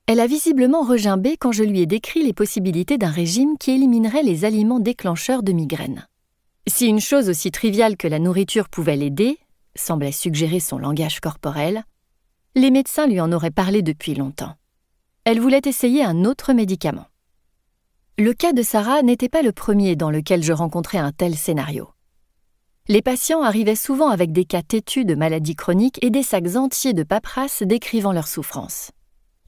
Elle a visiblement regimbé quand je lui ai décrit les possibilités d'un régime qui éliminerait les aliments déclencheurs de migraine. Si une chose aussi triviale que la nourriture pouvait l'aider, semblait suggérer son langage corporel, les médecins lui en auraient parlé depuis longtemps. Elle voulait essayer un autre médicament. Le cas de Sarah n'était pas le premier dans lequel je rencontrais un tel scénario. Les patients arrivaient souvent avec des cas têtus de maladies chroniques et des sacs entiers de paperasse décrivant leurs souffrances.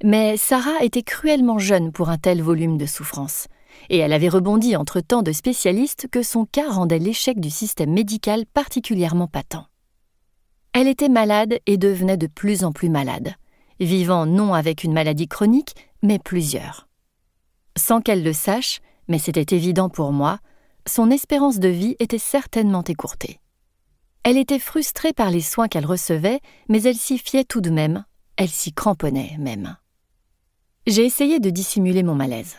Mais Sarah était cruellement jeune pour un tel volume de souffrances, et elle avait rebondi entre tant de spécialistes que son cas rendait l'échec du système médical particulièrement patent. Elle était malade et devenait de plus en plus malade, vivant non avec une maladie chronique, mais plusieurs. Sans qu'elle le sache, mais c'était évident pour moi, son espérance de vie était certainement écourtée. Elle était frustrée par les soins qu'elle recevait, mais elle s'y fiait tout de même, elle s'y cramponnait même. J'ai essayé de dissimuler mon malaise.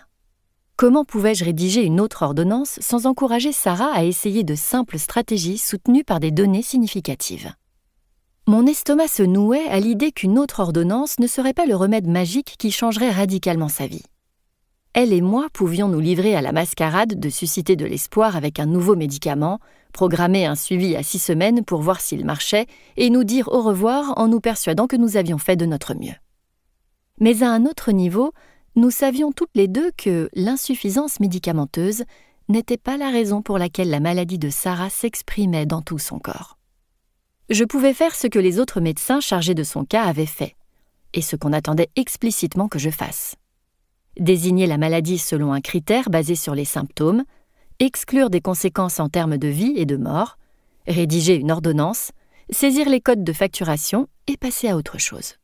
Comment pouvais-je rédiger une autre ordonnance sans encourager Sarah à essayer de simples stratégies soutenues par des données significatives ? Mon estomac se nouait à l'idée qu'une autre ordonnance ne serait pas le remède magique qui changerait radicalement sa vie. Elle et moi pouvions nous livrer à la mascarade de susciter de l'espoir avec un nouveau médicament, programmer un suivi à 6 semaines pour voir s'il marchait et nous dire au revoir en nous persuadant que nous avions fait de notre mieux. Mais à un autre niveau, nous savions toutes les deux que l'insuffisance médicamenteuse n'était pas la raison pour laquelle la maladie de Sarah s'exprimait dans tout son corps. Je pouvais faire ce que les autres médecins chargés de son cas avaient fait, et ce qu'on attendait explicitement que je fasse. Désigner la maladie selon un critère basé sur les symptômes, exclure des conséquences en termes de vie et de mort, rédiger une ordonnance, saisir les codes de facturation et passer à autre chose.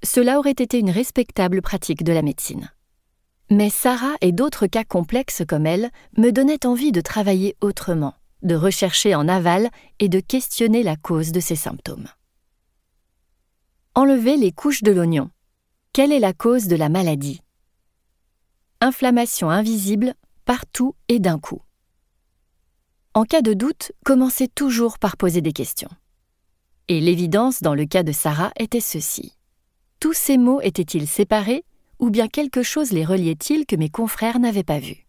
Cela aurait été une respectable pratique de la médecine. Mais Sarah et d'autres cas complexes comme elle me donnaient envie de travailler autrement, de rechercher en aval et de questionner la cause de ces symptômes. Enlever les couches de l'oignon. Quelle est la cause de la maladie? Inflammation invisible, partout et d'un coup. En cas de doute, commencez toujours par poser des questions. Et l'évidence dans le cas de Sarah était ceci. Tous ces mots étaient-ils séparés ou bien quelque chose les reliait-il que mes confrères n'avaient pas vu?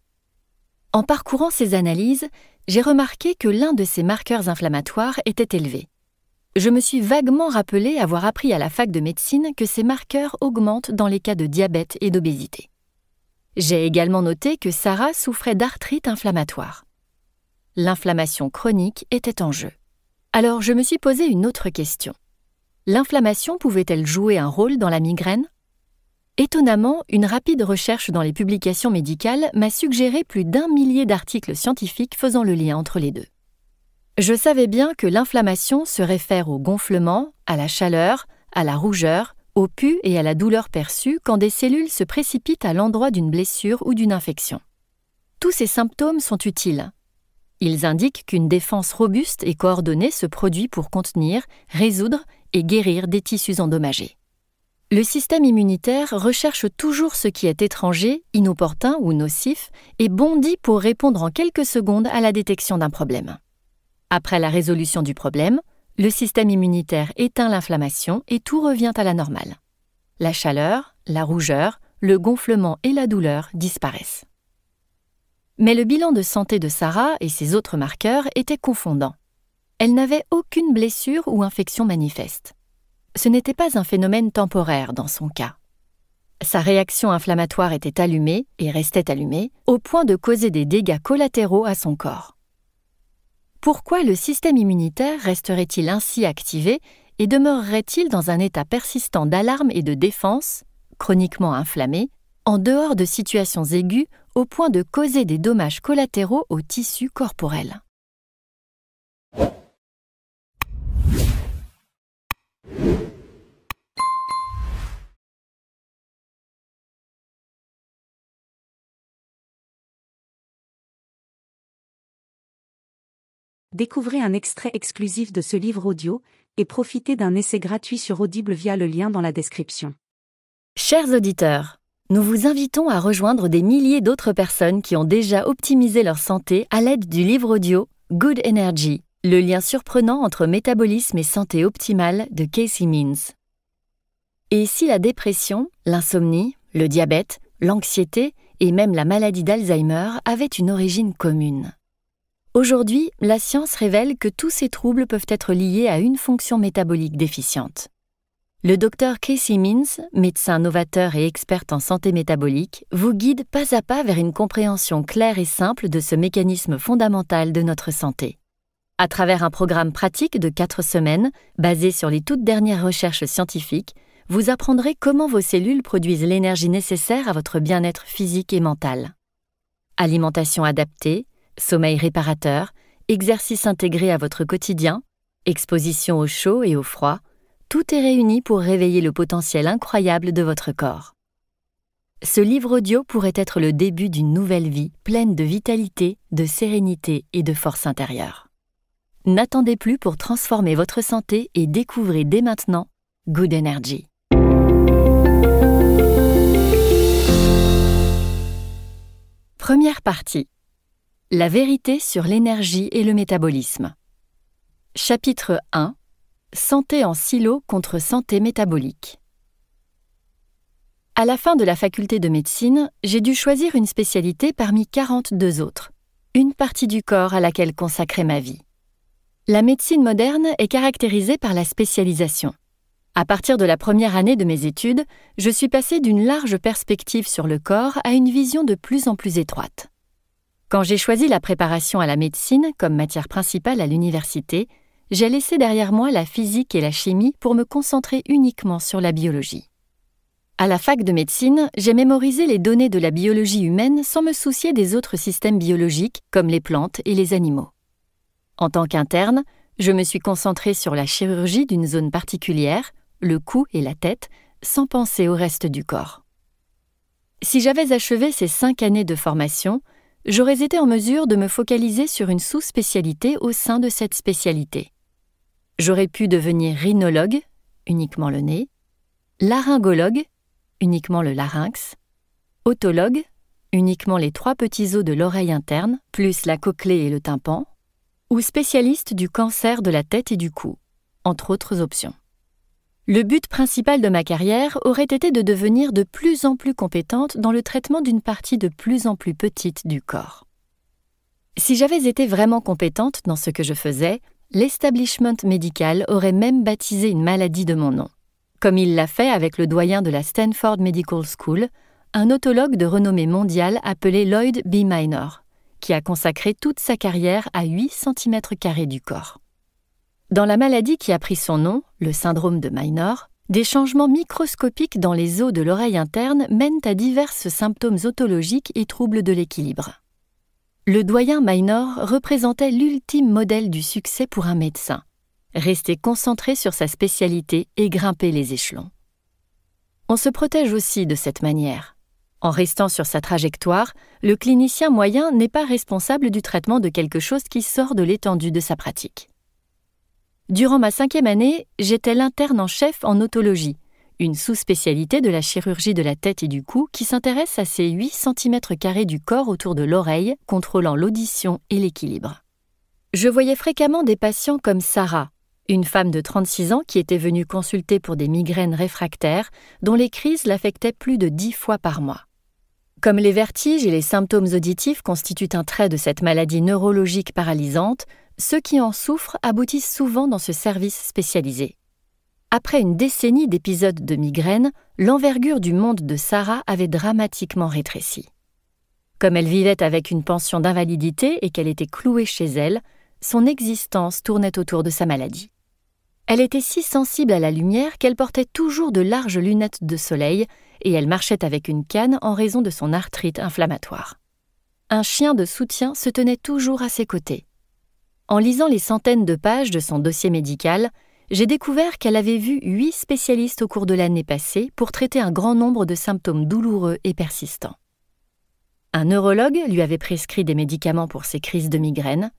En parcourant ces analyses, j'ai remarqué que l'un de ces marqueurs inflammatoires était élevé. Je me suis vaguement rappelé avoir appris à la fac de médecine que ces marqueurs augmentent dans les cas de diabète et d'obésité. J'ai également noté que Sarah souffrait d'arthrite inflammatoire. L'inflammation chronique était en jeu. Alors je me suis posé une autre question. L'inflammation pouvait-elle jouer un rôle dans la migraine? Étonnamment, une rapide recherche dans les publications médicales m'a suggéré plus d'1 millier d'articles scientifiques faisant le lien entre les deux. Je savais bien que l'inflammation se réfère au gonflement, à la chaleur, à la rougeur, au pus et à la douleur perçue quand des cellules se précipitent à l'endroit d'une blessure ou d'une infection. Tous ces symptômes sont utiles. Ils indiquent qu'une défense robuste et coordonnée se produit pour contenir, résoudre et guérir des tissus endommagés. Le système immunitaire recherche toujours ce qui est étranger, inopportun ou nocif et bondit pour répondre en quelques secondes à la détection d'un problème. Après la résolution du problème, le système immunitaire éteint l'inflammation et tout revient à la normale. La chaleur, la rougeur, le gonflement et la douleur disparaissent. Mais le bilan de santé de Sarah et ses autres marqueurs était confondant. Elle n'avait aucune blessure ou infection manifeste. Ce n'était pas un phénomène temporaire dans son cas. Sa réaction inflammatoire était allumée et restait allumée au point de causer des dégâts collatéraux à son corps. Pourquoi le système immunitaire resterait-il ainsi activé et demeurerait-il dans un état persistant d'alarme et de défense, chroniquement inflammé, en dehors de situations aiguës au point de causer des dommages collatéraux aux tissus corporels? Découvrez un extrait exclusif de ce livre audio et profitez d'un essai gratuit sur Audible via le lien dans la description. Chers auditeurs, nous vous invitons à rejoindre des milliers d'autres personnes qui ont déjà optimisé leur santé à l'aide du livre audio Good Energy, le lien surprenant entre métabolisme et santé optimale de Casey Means. Et si la dépression, l'insomnie, le diabète, l'anxiété et même la maladie d'Alzheimer avaient une origine commune? Aujourd'hui, la science révèle que tous ces troubles peuvent être liés à une fonction métabolique déficiente. Le Dr Casey Means, médecin novateur et experte en santé métabolique, vous guide pas à pas vers une compréhension claire et simple de ce mécanisme fondamental de notre santé. À travers un programme pratique de 4 semaines, basé sur les toutes dernières recherches scientifiques, vous apprendrez comment vos cellules produisent l'énergie nécessaire à votre bien-être physique et mental. Alimentation adaptée, sommeil réparateur, exercice intégré à votre quotidien, exposition au chaud et au froid, tout est réuni pour réveiller le potentiel incroyable de votre corps. Ce livre audio pourrait être le début d'une nouvelle vie pleine de vitalité, de sérénité et de force intérieure. N'attendez plus pour transformer votre santé et découvrez dès maintenant Good Energy. Première partie. La vérité sur l'énergie et le métabolisme. Chapitre 1. Santé en silo contre santé métabolique. À la fin de la faculté de médecine, j'ai dû choisir une spécialité parmi 42 autres, une partie du corps à laquelle consacrer ma vie. La médecine moderne est caractérisée par la spécialisation. À partir de la première année de mes études, je suis passée d'une large perspective sur le corps à une vision de plus en plus étroite. Quand j'ai choisi la préparation à la médecine comme matière principale à l'université, j'ai laissé derrière moi la physique et la chimie pour me concentrer uniquement sur la biologie. À la fac de médecine, j'ai mémorisé les données de la biologie humaine sans me soucier des autres systèmes biologiques comme les plantes et les animaux. En tant qu'interne, Je me suis concentrée sur la chirurgie d'une zone particulière, le cou et la tête, sans penser au reste du corps. Si j'avais achevé ces 5 années de formation, j'aurais été en mesure de me focaliser sur une sous-spécialité au sein de cette spécialité. J'aurais pu devenir rhinologue, uniquement le nez, laryngologue, uniquement le larynx, otologue, uniquement les 3 petits os de l'oreille interne, plus la cochlée et le tympan, ou spécialiste du cancer de la tête et du cou, entre autres options. Le but principal de ma carrière aurait été de devenir de plus en plus compétente dans le traitement d'une partie de plus en plus petite du corps. Si j'avais été vraiment compétente dans ce que je faisais, l'establishment médical aurait même baptisé une maladie de mon nom, comme il l'a fait avec le doyen de la Stanford Medical School, un otologue de renommée mondiale appelé Lloyd B. Minor, qui a consacré toute sa carrière à 8 cm² du corps. Dans la maladie qui a pris son nom, le syndrome de Minor, des changements microscopiques dans les os de l'oreille interne mènent à divers symptômes otologiques et troubles de l'équilibre. Le doyen Minor représentait l'ultime modèle du succès pour un médecin, rester concentré sur sa spécialité et grimper les échelons. On se protège aussi de cette manière. En restant sur sa trajectoire, le clinicien moyen n'est pas responsable du traitement de quelque chose qui sort de l'étendue de sa pratique. Durant ma 5e année, j'étais l'interne en chef en otologie, une sous-spécialité de la chirurgie de la tête et du cou qui s'intéresse à ces 8 cm² du corps autour de l'oreille, contrôlant l'audition et l'équilibre. Je voyais fréquemment des patients comme Sarah, une femme de 36 ans qui était venue consulter pour des migraines réfractaires dont les crises l'affectaient plus de 10 fois par mois. Comme les vertiges et les symptômes auditifs constituent un trait de cette maladie neurologique paralysante, ceux qui en souffrent aboutissent souvent dans ce service spécialisé. Après une décennie d'épisodes de migraine, l'envergure du monde de Sarah avait dramatiquement rétréci. Comme elle vivait avec une pension d'invalidité et qu'elle était clouée chez elle, son existence tournait autour de sa maladie. Elle était si sensible à la lumière qu'elle portait toujours de larges lunettes de soleil et elle marchait avec une canne en raison de son arthrite inflammatoire. Un chien de soutien se tenait toujours à ses côtés. En lisant les centaines de pages de son dossier médical, j'ai découvert qu'elle avait vu 8 spécialistes au cours de l'année passée pour traiter un grand nombre de symptômes douloureux et persistants. Un neurologue lui avait prescrit des médicaments pour ses crises de migraine.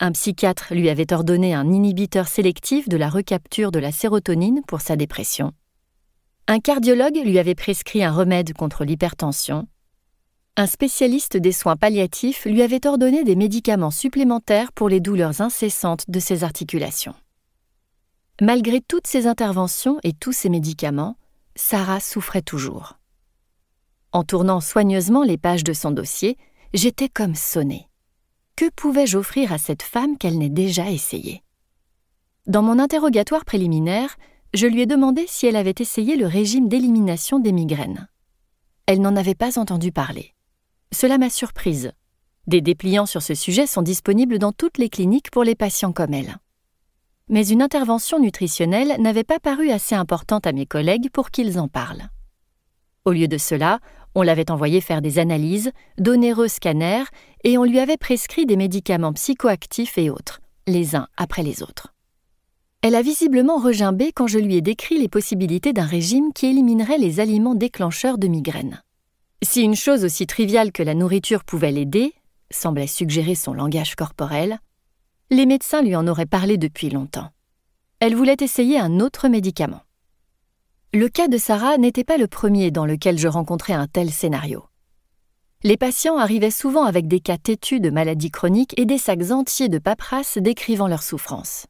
Un psychiatre lui avait ordonné un inhibiteur sélectif de la recapture de la sérotonine pour sa dépression. Un cardiologue lui avait prescrit un remède contre l'hypertension. Un spécialiste des soins palliatifs lui avait ordonné des médicaments supplémentaires pour les douleurs incessantes de ses articulations. Malgré toutes ces interventions et tous ces médicaments, Sarah souffrait toujours. En tournant soigneusement les pages de son dossier, j'étais comme sonnée. Que pouvais-je offrir à cette femme qu'elle n'ait déjà essayé ? Dans mon interrogatoire préliminaire, je lui ai demandé si elle avait essayé le régime d'élimination des migraines. Elle n'en avait pas entendu parler. Cela m'a surprise. Des dépliants sur ce sujet sont disponibles dans toutes les cliniques pour les patients comme elle. Mais une intervention nutritionnelle n'avait pas paru assez importante à mes collègues pour qu'ils en parlent. Au lieu de cela, on l'avait envoyée faire des analyses, d'onéreux scanners, et on lui avait prescrit des médicaments psychoactifs et autres, les uns après les autres. Elle a visiblement regimbé quand je lui ai décrit les possibilités d'un régime qui éliminerait les aliments déclencheurs de migraine. Si une chose aussi triviale que la nourriture pouvait l'aider, semblait suggérer son langage corporel, les médecins lui en auraient parlé depuis longtemps. Elle voulait essayer un autre médicament. Le cas de Sarah n'était pas le premier dans lequel je rencontrais un tel scénario. Les patients arrivaient souvent avec des cas têtus de maladies chroniques et des sacs entiers de paperasse décrivant leurs souffrances.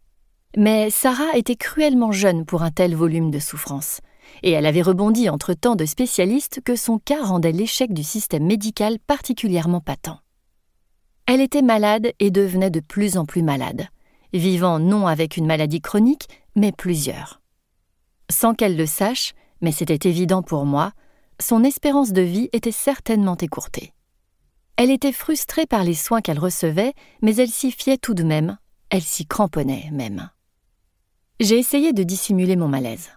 Mais Sarah était cruellement jeune pour un tel volume de souffrance, et elle avait rebondi entre tant de spécialistes que son cas rendait l'échec du système médical particulièrement patent. Elle était malade et devenait de plus en plus malade, vivant non avec une maladie chronique, mais plusieurs. Sans qu'elle le sache, mais c'était évident pour moi, son espérance de vie était certainement écourtée. Elle était frustrée par les soins qu'elle recevait, mais elle s'y fiait tout de même, elle s'y cramponnait même. J'ai essayé de dissimuler mon malaise.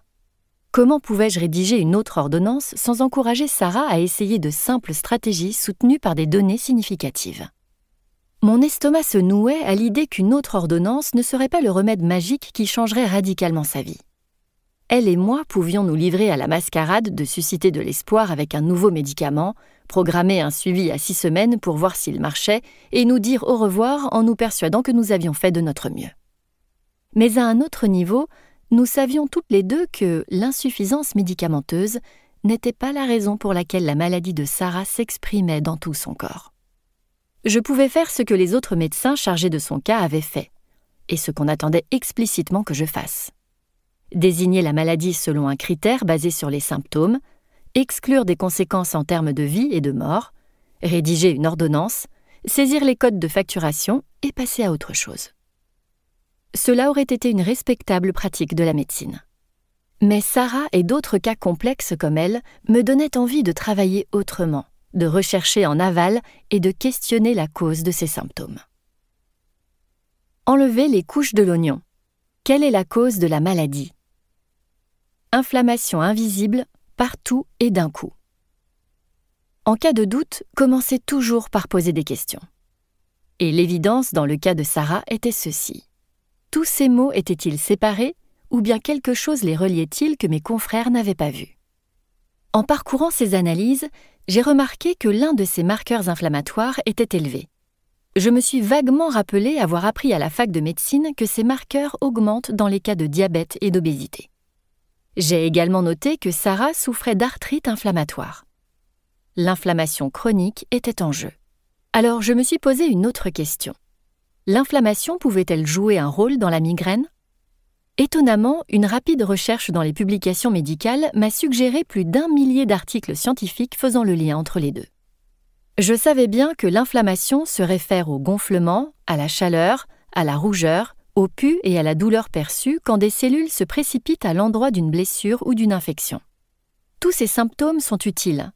Comment pouvais-je rédiger une autre ordonnance sans encourager Sarah à essayer de simples stratégies soutenues par des données significatives ? Mon estomac se nouait à l'idée qu'une autre ordonnance ne serait pas le remède magique qui changerait radicalement sa vie. Elle et moi pouvions nous livrer à la mascarade de susciter de l'espoir avec un nouveau médicament, programmer un suivi à 6 semaines pour voir s'il marchait et nous dire au revoir en nous persuadant que nous avions fait de notre mieux. Mais à un autre niveau, nous savions toutes les deux que l'insuffisance médicamenteuse n'était pas la raison pour laquelle la maladie de Sarah s'exprimait dans tout son corps. Je pouvais faire ce que les autres médecins chargés de son cas avaient fait, et ce qu'on attendait explicitement que je fasse. Désigner la maladie selon un critère basé sur les symptômes, exclure des conséquences en termes de vie et de mort, rédiger une ordonnance, saisir les codes de facturation et passer à autre chose. Cela aurait été une respectable pratique de la médecine. Mais Sarah et d'autres cas complexes comme elle me donnaient envie de travailler autrement, de rechercher en aval et de questionner la cause de ces symptômes. Enlever les couches de l'oignon. Quelle est la cause de la maladie ? Inflammation invisible, partout et d'un coup. En cas de doute, commencez toujours par poser des questions. Et l'évidence dans le cas de Sarah était ceci. Tous ces mots étaient-ils séparés ou bien quelque chose les reliait-il que mes confrères n'avaient pas vu ? En parcourant ces analyses, j'ai remarqué que l'un de ces marqueurs inflammatoires était élevé. Je me suis vaguement rappelé avoir appris à la fac de médecine que ces marqueurs augmentent dans les cas de diabète et d'obésité. J'ai également noté que Sarah souffrait d'arthrite inflammatoire. L'inflammation chronique était en jeu. Alors je me suis posé une autre question. L'inflammation pouvait-elle jouer un rôle dans la migraine ? Étonnamment, une rapide recherche dans les publications médicales m'a suggéré plus d'1 millier d'articles scientifiques faisant le lien entre les deux. Je savais bien que l'inflammation se réfère au gonflement, à la chaleur, à la rougeur, au pus et à la douleur perçue quand des cellules se précipitent à l'endroit d'une blessure ou d'une infection. Tous ces symptômes sont utiles.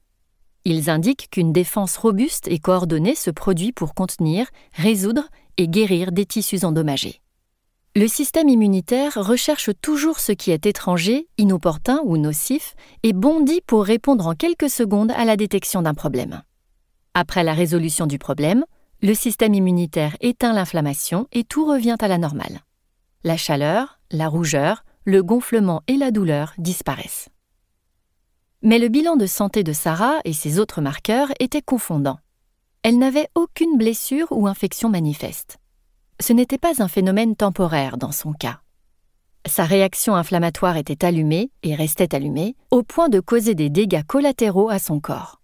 Ils indiquent qu'une défense robuste et coordonnée se produit pour contenir, résoudre et guérir des tissus endommagés. Le système immunitaire recherche toujours ce qui est étranger, inopportun ou nocif et bondit pour répondre en quelques secondes à la détection d'un problème. Après la résolution du problème, le système immunitaire éteint l'inflammation et tout revient à la normale. La chaleur, la rougeur, le gonflement et la douleur disparaissent. Mais le bilan de santé de Sarah et ses autres marqueurs était confondant. Elle n'avait aucune blessure ou infection manifeste. Ce n'était pas un phénomène temporaire dans son cas. Sa réaction inflammatoire était allumée et restait allumée au point de causer des dégâts collatéraux à son corps.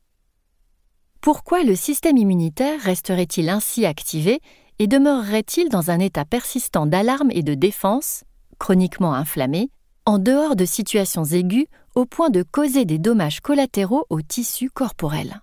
Pourquoi le système immunitaire resterait-il ainsi activé et demeurerait-il dans un état persistant d'alarme et de défense, chroniquement inflammé, en dehors de situations aiguës au point de causer des dommages collatéraux aux tissus corporels ?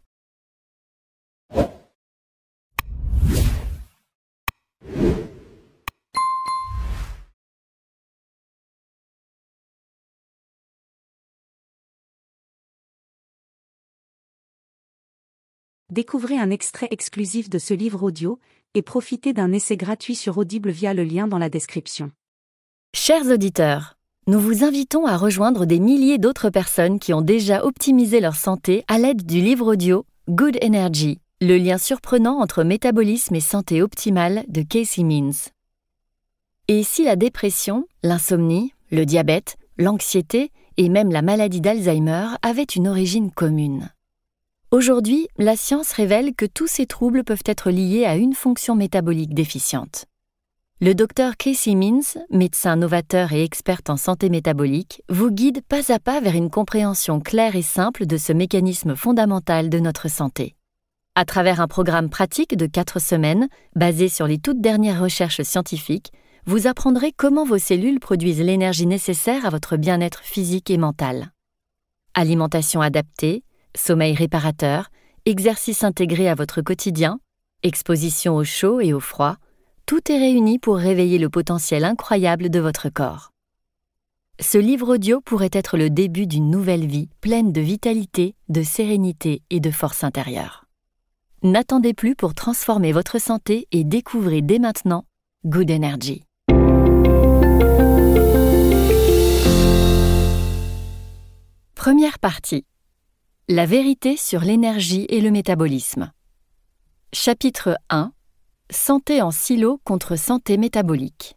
Découvrez un extrait exclusif de ce livre audio et profitez d'un essai gratuit sur Audible via le lien dans la description. Chers auditeurs, nous vous invitons à rejoindre des milliers d'autres personnes qui ont déjà optimisé leur santé à l'aide du livre audio Good Energy, le lien surprenant entre métabolisme et santé optimale de Casey Means. Et si la dépression, l'insomnie, le diabète, l'anxiété et même la maladie d'Alzheimer avaient une origine commune ? Aujourd'hui, la science révèle que tous ces troubles peuvent être liés à une fonction métabolique déficiente. Le Dr Casey Means, médecin novateur et experte en santé métabolique, vous guide pas à pas vers une compréhension claire et simple de ce mécanisme fondamental de notre santé. À travers un programme pratique de 4 semaines, basé sur les toutes dernières recherches scientifiques, vous apprendrez comment vos cellules produisent l'énergie nécessaire à votre bien-être physique et mental. Alimentation adaptée, sommeil réparateur, exercice intégré à votre quotidien, exposition au chaud et au froid, tout est réuni pour réveiller le potentiel incroyable de votre corps. Ce livre audio pourrait être le début d'une nouvelle vie pleine de vitalité, de sérénité et de force intérieure. N'attendez plus pour transformer votre santé et découvrez dès maintenant Good Energy. Première partie. La vérité sur l'énergie et le métabolisme. Chapitre 1. Santé en silo contre santé métabolique.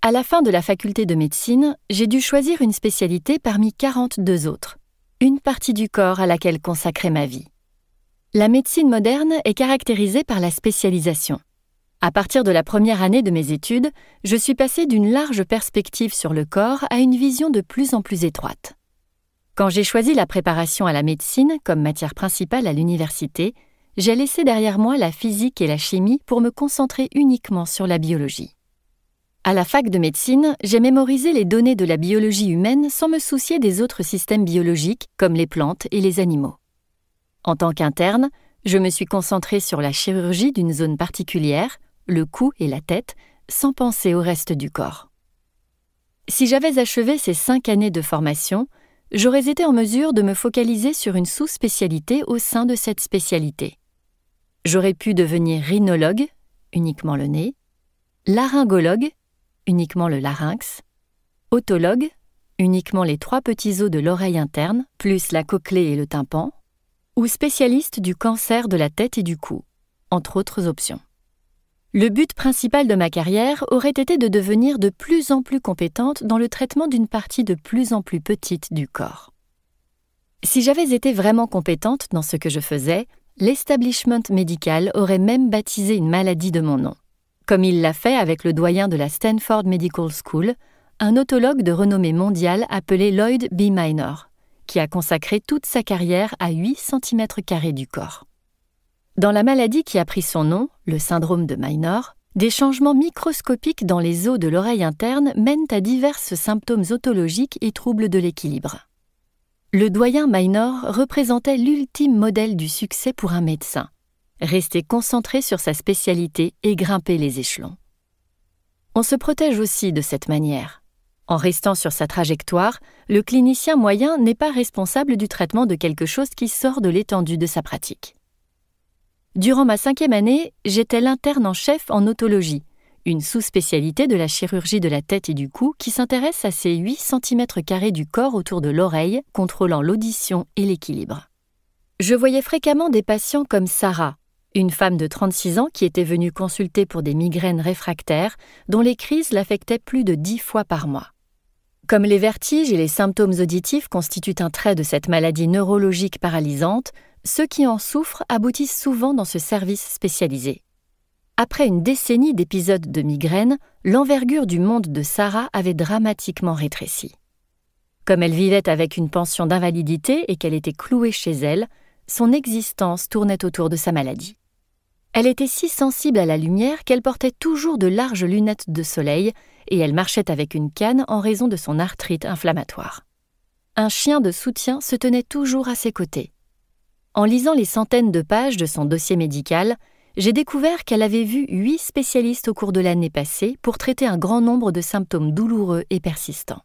À la fin de la faculté de médecine, j'ai dû choisir une spécialité parmi 42 autres, une partie du corps à laquelle consacrer ma vie. La médecine moderne est caractérisée par la spécialisation. À partir de la première année de mes études, je suis passée d'une large perspective sur le corps à une vision de plus en plus étroite. Quand j'ai choisi la préparation à la médecine comme matière principale à l'université, j'ai laissé derrière moi la physique et la chimie pour me concentrer uniquement sur la biologie. À la fac de médecine, j'ai mémorisé les données de la biologie humaine sans me soucier des autres systèmes biologiques comme les plantes et les animaux. En tant qu'interne, je me suis concentrée sur la chirurgie d'une zone particulière, le cou et la tête, sans penser au reste du corps. Si j'avais achevé ces 5 années de formation, j'aurais été en mesure de me focaliser sur une sous-spécialité au sein de cette spécialité. J'aurais pu devenir rhinologue, uniquement le nez, laryngologue, uniquement le larynx, otologue, uniquement les 3 petits os de l'oreille interne, plus la cochlée et le tympan, ou spécialiste du cancer de la tête et du cou, entre autres options. Le but principal de ma carrière aurait été de devenir de plus en plus compétente dans le traitement d'une partie de plus en plus petite du corps. Si j'avais été vraiment compétente dans ce que je faisais, l'establishment médical aurait même baptisé une maladie de mon nom, comme il l'a fait avec le doyen de la Stanford Medical School, un otologue de renommée mondiale appelé Lloyd B. Minor, qui a consacré toute sa carrière à 8 cm² du corps. Dans la maladie qui a pris son nom, le syndrome de Minor, des changements microscopiques dans les os de l'oreille interne mènent à divers symptômes otologiques et troubles de l'équilibre. Le doyen Minor représentait l'ultime modèle du succès pour un médecin, rester concentré sur sa spécialité et grimper les échelons. On se protège aussi de cette manière. En restant sur sa trajectoire, le clinicien moyen n'est pas responsable du traitement de quelque chose qui sort de l'étendue de sa pratique. Durant ma 5e année, j'étais l'interne en chef en otologie, une sous-spécialité de la chirurgie de la tête et du cou qui s'intéresse à ces 8 cm² du corps autour de l'oreille, contrôlant l'audition et l'équilibre. Je voyais fréquemment des patients comme Sarah, une femme de 36 ans qui était venue consulter pour des migraines réfractaires dont les crises l'affectaient plus de 10 fois par mois. Comme les vertiges et les symptômes auditifs constituent un trait de cette maladie neurologique paralysante, ceux qui en souffrent aboutissent souvent dans ce service spécialisé. Après une décennie d'épisodes de migraine, l'envergure du monde de Sarah avait dramatiquement rétréci. Comme elle vivait avec une pension d'invalidité et qu'elle était clouée chez elle, son existence tournait autour de sa maladie. Elle était si sensible à la lumière qu'elle portait toujours de larges lunettes de soleil et elle marchait avec une canne en raison de son arthrite inflammatoire. Un chien de soutien se tenait toujours à ses côtés. En lisant les centaines de pages de son dossier médical, j'ai découvert qu'elle avait vu 8 spécialistes au cours de l'année passée pour traiter un grand nombre de symptômes douloureux et persistants.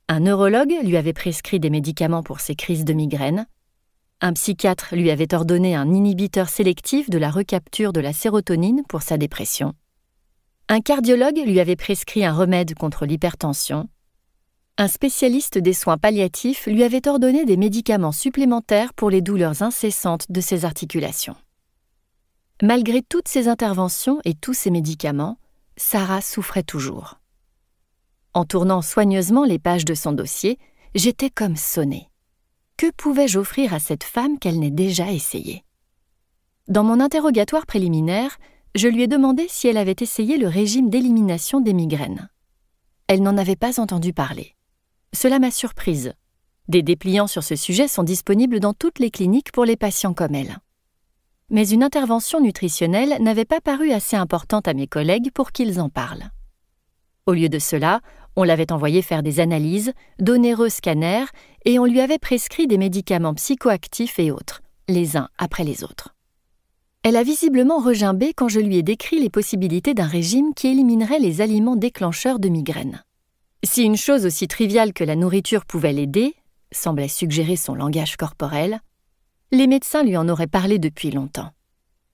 Un neurologue lui avait prescrit des médicaments pour ses crises de migraine. Un psychiatre lui avait ordonné un inhibiteur sélectif de la recapture de la sérotonine pour sa dépression. Un cardiologue lui avait prescrit un remède contre l'hypertension. Un spécialiste des soins palliatifs lui avait ordonné des médicaments supplémentaires pour les douleurs incessantes de ses articulations. Malgré toutes ces interventions et tous ces médicaments, Sarah souffrait toujours. En tournant soigneusement les pages de son dossier, j'étais comme sonnée. Que pouvais-je offrir à cette femme qu'elle n'ait déjà essayé ? Dans mon interrogatoire préliminaire, je lui ai demandé si elle avait essayé le régime d'élimination des migraines. Elle n'en avait pas entendu parler. Cela m'a surprise. Des dépliants sur ce sujet sont disponibles dans toutes les cliniques pour les patients comme elle. Mais une intervention nutritionnelle n'avait pas paru assez importante à mes collègues pour qu'ils en parlent. Au lieu de cela, on l'avait envoyée faire des analyses, d'onéreux scanners, et on lui avait prescrit des médicaments psychoactifs et autres, les uns après les autres. Elle a visiblement regimbé quand je lui ai décrit les possibilités d'un régime qui éliminerait les aliments déclencheurs de migraine. Si une chose aussi triviale que la nourriture pouvait l'aider, semblait suggérer son langage corporel, les médecins lui en auraient parlé depuis longtemps.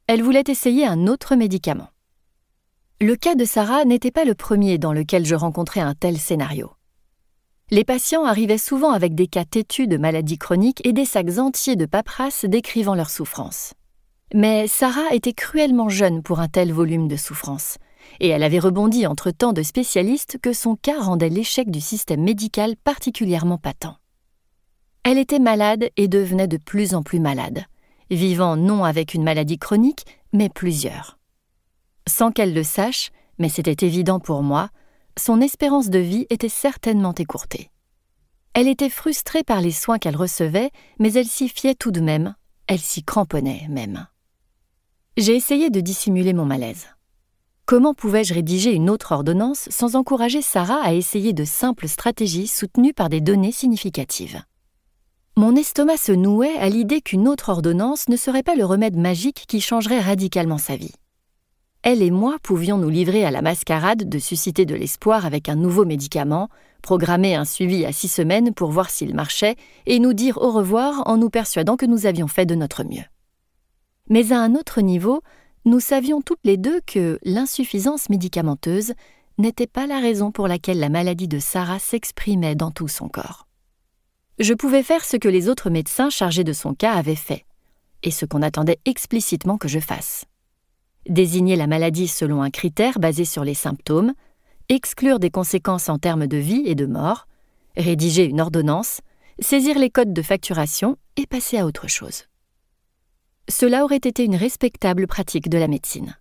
Elle voulait essayer un autre médicament. Le cas de Sarah n'était pas le premier dans lequel je rencontrais un tel scénario. Les patients arrivaient souvent avec des cas têtus de maladies chroniques et des sacs entiers de paperasse décrivant leurs souffrances. Mais Sarah était cruellement jeune pour un tel volume de souffrance, et elle avait rebondi entre tant de spécialistes que son cas rendait l'échec du système médical particulièrement patent. Elle était malade et devenait de plus en plus malade, vivant non avec une maladie chronique, mais plusieurs. Sans qu'elle le sache, mais c'était évident pour moi, son espérance de vie était certainement écourtée. Elle était frustrée par les soins qu'elle recevait, mais elle s'y fiait tout de même, elle s'y cramponnait même. J'ai essayé de dissimuler mon malaise. Comment pouvais-je rédiger une autre ordonnance sans encourager Sarah à essayer de simples stratégies soutenues par des données significatives ? Mon estomac se nouait à l'idée qu'une autre ordonnance ne serait pas le remède magique qui changerait radicalement sa vie. Elle et moi pouvions nous livrer à la mascarade de susciter de l'espoir avec un nouveau médicament, programmer un suivi à 6 semaines pour voir s'il marchait et nous dire au revoir en nous persuadant que nous avions fait de notre mieux. Mais à un autre niveau, nous savions toutes les deux que l'insuffisance médicamenteuse n'était pas la raison pour laquelle la maladie de Sarah s'exprimait dans tout son corps. Je pouvais faire ce que les autres médecins chargés de son cas avaient fait, et ce qu'on attendait explicitement que je fasse. Désigner la maladie selon un critère basé sur les symptômes, exclure des conséquences en termes de vie et de mort, rédiger une ordonnance, saisir les codes de facturation et passer à autre chose. Cela aurait été une respectable pratique de la médecine.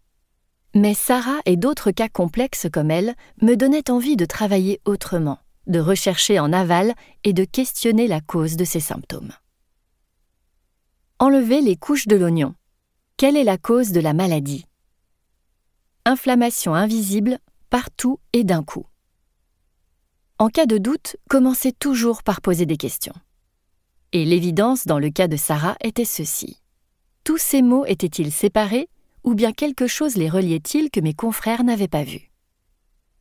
Mais Sarah et d'autres cas complexes comme elle me donnaient envie de travailler autrement, de rechercher en aval et de questionner la cause de ces symptômes. Enlever les couches de l'oignon. Quelle est la cause de la maladie ? Inflammation invisible, partout et d'un coup. En cas de doute, commencez toujours par poser des questions. Et l'évidence dans le cas de Sarah était ceci. Tous ces mots étaient-ils séparés ou bien quelque chose les reliait-il que mes confrères n'avaient pas vu ?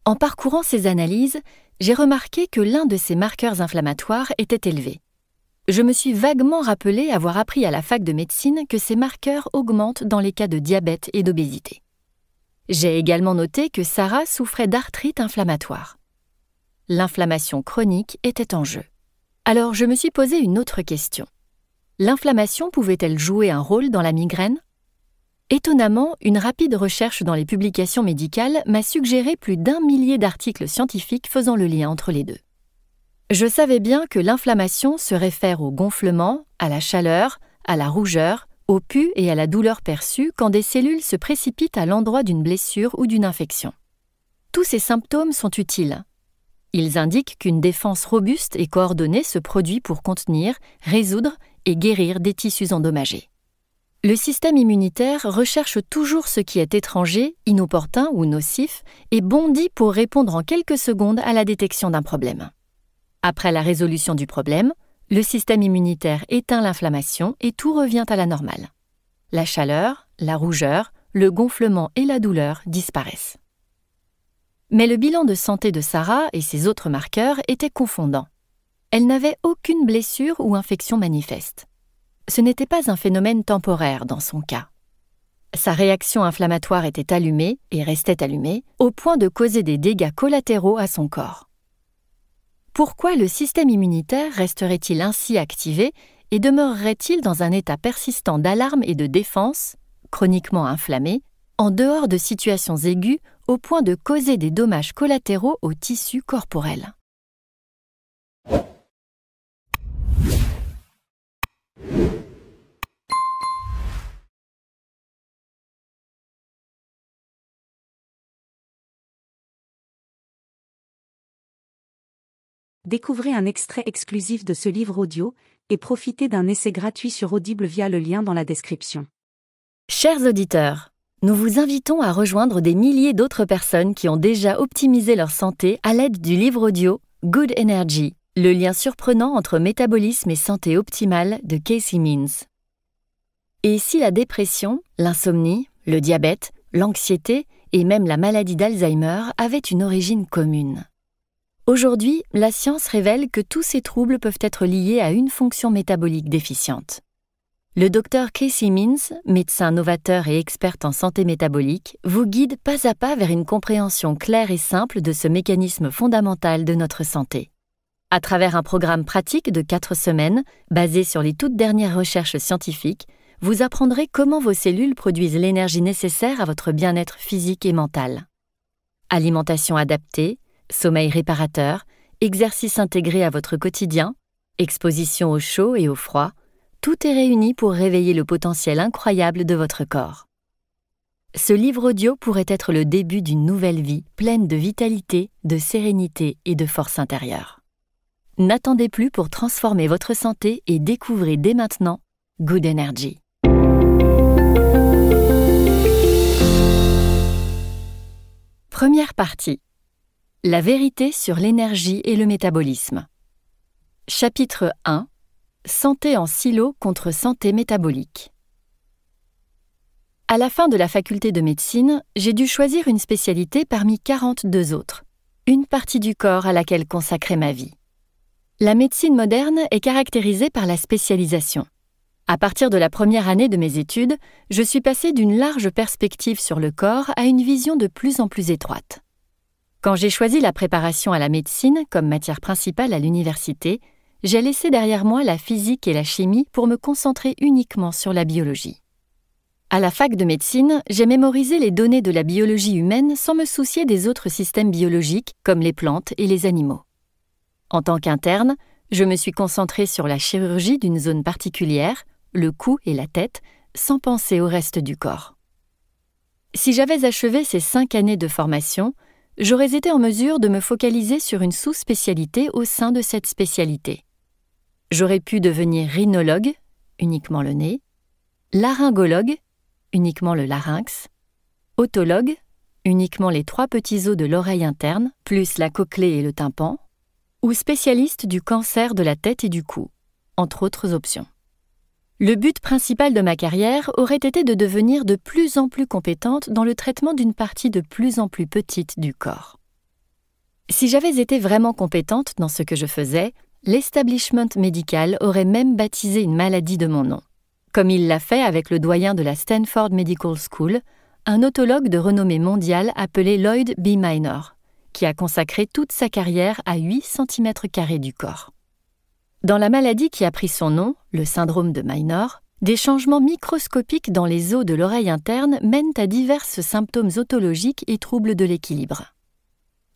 En parcourant ces analyses, j'ai remarqué que l'un de ces marqueurs inflammatoires était élevé. Je me suis vaguement rappelé avoir appris à la fac de médecine que ces marqueurs augmentent dans les cas de diabète et d'obésité. J'ai également noté que Sarah souffrait d'arthrite inflammatoire. L'inflammation chronique était en jeu. Alors je me suis posé une autre question. L'inflammation pouvait-elle jouer un rôle dans la migraine ? Étonnamment, une rapide recherche dans les publications médicales m'a suggéré plus d'1 millier d'articles scientifiques faisant le lien entre les deux. Je savais bien que l'inflammation se réfère au gonflement, à la chaleur, à la rougeur, au pus et à la douleur perçue quand des cellules se précipitent à l'endroit d'une blessure ou d'une infection. Tous ces symptômes sont utiles. Ils indiquent qu'une défense robuste et coordonnée se produit pour contenir, résoudre et guérir des tissus endommagés. Le système immunitaire recherche toujours ce qui est étranger, inopportun ou nocif et bondit pour répondre en quelques secondes à la détection d'un problème. Après la résolution du problème, le système immunitaire éteint l'inflammation et tout revient à la normale. La chaleur, la rougeur, le gonflement et la douleur disparaissent. Mais le bilan de santé de Sarah et ses autres marqueurs était confondant. Elle n'avait aucune blessure ou infection manifeste. Ce n'était pas un phénomène temporaire dans son cas. Sa réaction inflammatoire était allumée et restait allumée, au point de causer des dégâts collatéraux à son corps. Pourquoi le système immunitaire resterait-il ainsi activé et demeurerait-il dans un état persistant d'alarme et de défense, chroniquement inflammé, en dehors de situations aiguës au point de causer des dommages collatéraux aux tissus corporels ? Découvrez un extrait exclusif de ce livre audio et profitez d'un essai gratuit sur Audible via le lien dans la description. Chers auditeurs, nous vous invitons à rejoindre des milliers d'autres personnes qui ont déjà optimisé leur santé à l'aide du livre audio Good Energy, le lien surprenant entre métabolisme et santé optimale de Casey Means. Et si la dépression, l'insomnie, le diabète, l'anxiété et même la maladie d'Alzheimer avaient une origine commune ? Aujourd'hui, la science révèle que tous ces troubles peuvent être liés à une fonction métabolique déficiente. Le docteur Casey Means, médecin novateur et experte en santé métabolique, vous guide pas à pas vers une compréhension claire et simple de ce mécanisme fondamental de notre santé. À travers un programme pratique de 4 semaines, basé sur les toutes dernières recherches scientifiques, vous apprendrez comment vos cellules produisent l'énergie nécessaire à votre bien-être physique et mental. Alimentation adaptée, sommeil réparateur, exercice intégré à votre quotidien, exposition au chaud et au froid, tout est réuni pour réveiller le potentiel incroyable de votre corps. Ce livre audio pourrait être le début d'une nouvelle vie pleine de vitalité, de sérénité et de force intérieure. N'attendez plus pour transformer votre santé et découvrez dès maintenant Good Energy. Première partie. La vérité sur l'énergie et le métabolisme. Chapitre 1. Santé en silo contre santé métabolique. À la fin de la faculté de médecine, j'ai dû choisir une spécialité parmi 42 autres, une partie du corps à laquelle consacrer ma vie. La médecine moderne est caractérisée par la spécialisation. À partir de la première année de mes études, je suis passée d'une large perspective sur le corps à une vision de plus en plus étroite. Quand j'ai choisi la préparation à la médecine comme matière principale à l'université, j'ai laissé derrière moi la physique et la chimie pour me concentrer uniquement sur la biologie. À la fac de médecine, j'ai mémorisé les données de la biologie humaine sans me soucier des autres systèmes biologiques comme les plantes et les animaux. En tant qu'interne, je me suis concentrée sur la chirurgie d'une zone particulière, le cou et la tête, sans penser au reste du corps. Si j'avais achevé ces 5 années de formation, j'aurais été en mesure de me focaliser sur une sous-spécialité au sein de cette spécialité. J'aurais pu devenir rhinologue, uniquement le nez, laryngologue, uniquement le larynx, otologue, uniquement les 3 petits os de l'oreille interne, plus la cochlée et le tympan, ou spécialiste du cancer de la tête et du cou, entre autres options. Le but principal de ma carrière aurait été de devenir de plus en plus compétente dans le traitement d'une partie de plus en plus petite du corps. Si j'avais été vraiment compétente dans ce que je faisais, l'establishment médical aurait même baptisé une maladie de mon nom, comme il l'a fait avec le doyen de la Stanford Medical School, un otologue de renommée mondiale appelé Lloyd B. Minor, qui a consacré toute sa carrière à 8 cm² du corps. Dans la maladie qui a pris son nom, le syndrome de Minor, des changements microscopiques dans les os de l'oreille interne mènent à divers symptômes otologiques et troubles de l'équilibre.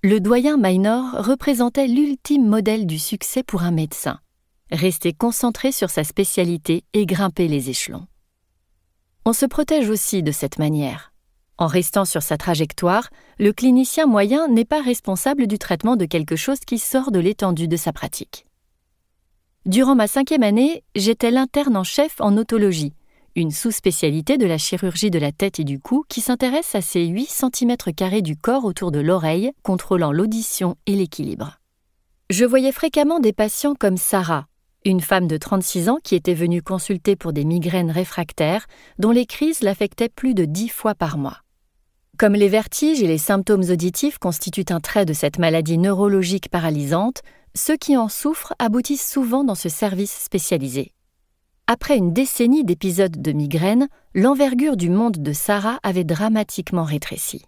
Le doyen Minor représentait l'ultime modèle du succès pour un médecin, rester concentré sur sa spécialité et grimper les échelons. On se protège aussi de cette manière. En restant sur sa trajectoire, le clinicien moyen n'est pas responsable du traitement de quelque chose qui sort de l'étendue de sa pratique. Durant ma 5e année, j'étais l'interne en chef en otologie, une sous-spécialité de la chirurgie de la tête et du cou qui s'intéresse à ces 8 cm² du corps autour de l'oreille, contrôlant l'audition et l'équilibre. Je voyais fréquemment des patients comme Sarah, une femme de 36 ans qui était venue consulter pour des migraines réfractaires dont les crises l'affectaient plus de 10 fois par mois. Comme les vertiges et les symptômes auditifs constituent un trait de cette maladie neurologique paralysante, ceux qui en souffrent aboutissent souvent dans ce service spécialisé. Après une décennie d'épisodes de migraine, l'envergure du monde de Sarah avait dramatiquement rétréci.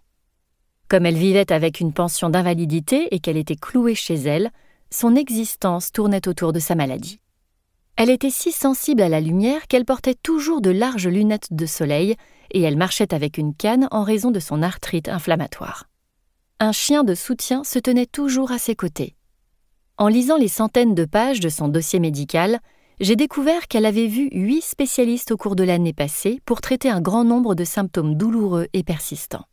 Comme elle vivait avec une pension d'invalidité et qu'elle était clouée chez elle, son existence tournait autour de sa maladie. Elle était si sensible à la lumière qu'elle portait toujours de larges lunettes de soleil et elle marchait avec une canne en raison de son arthrite inflammatoire. Un chien de soutien se tenait toujours à ses côtés. En lisant les centaines de pages de son dossier médical, j'ai découvert qu'elle avait vu 8 spécialistes au cours de l'année passée pour traiter un grand nombre de symptômes douloureux et persistants.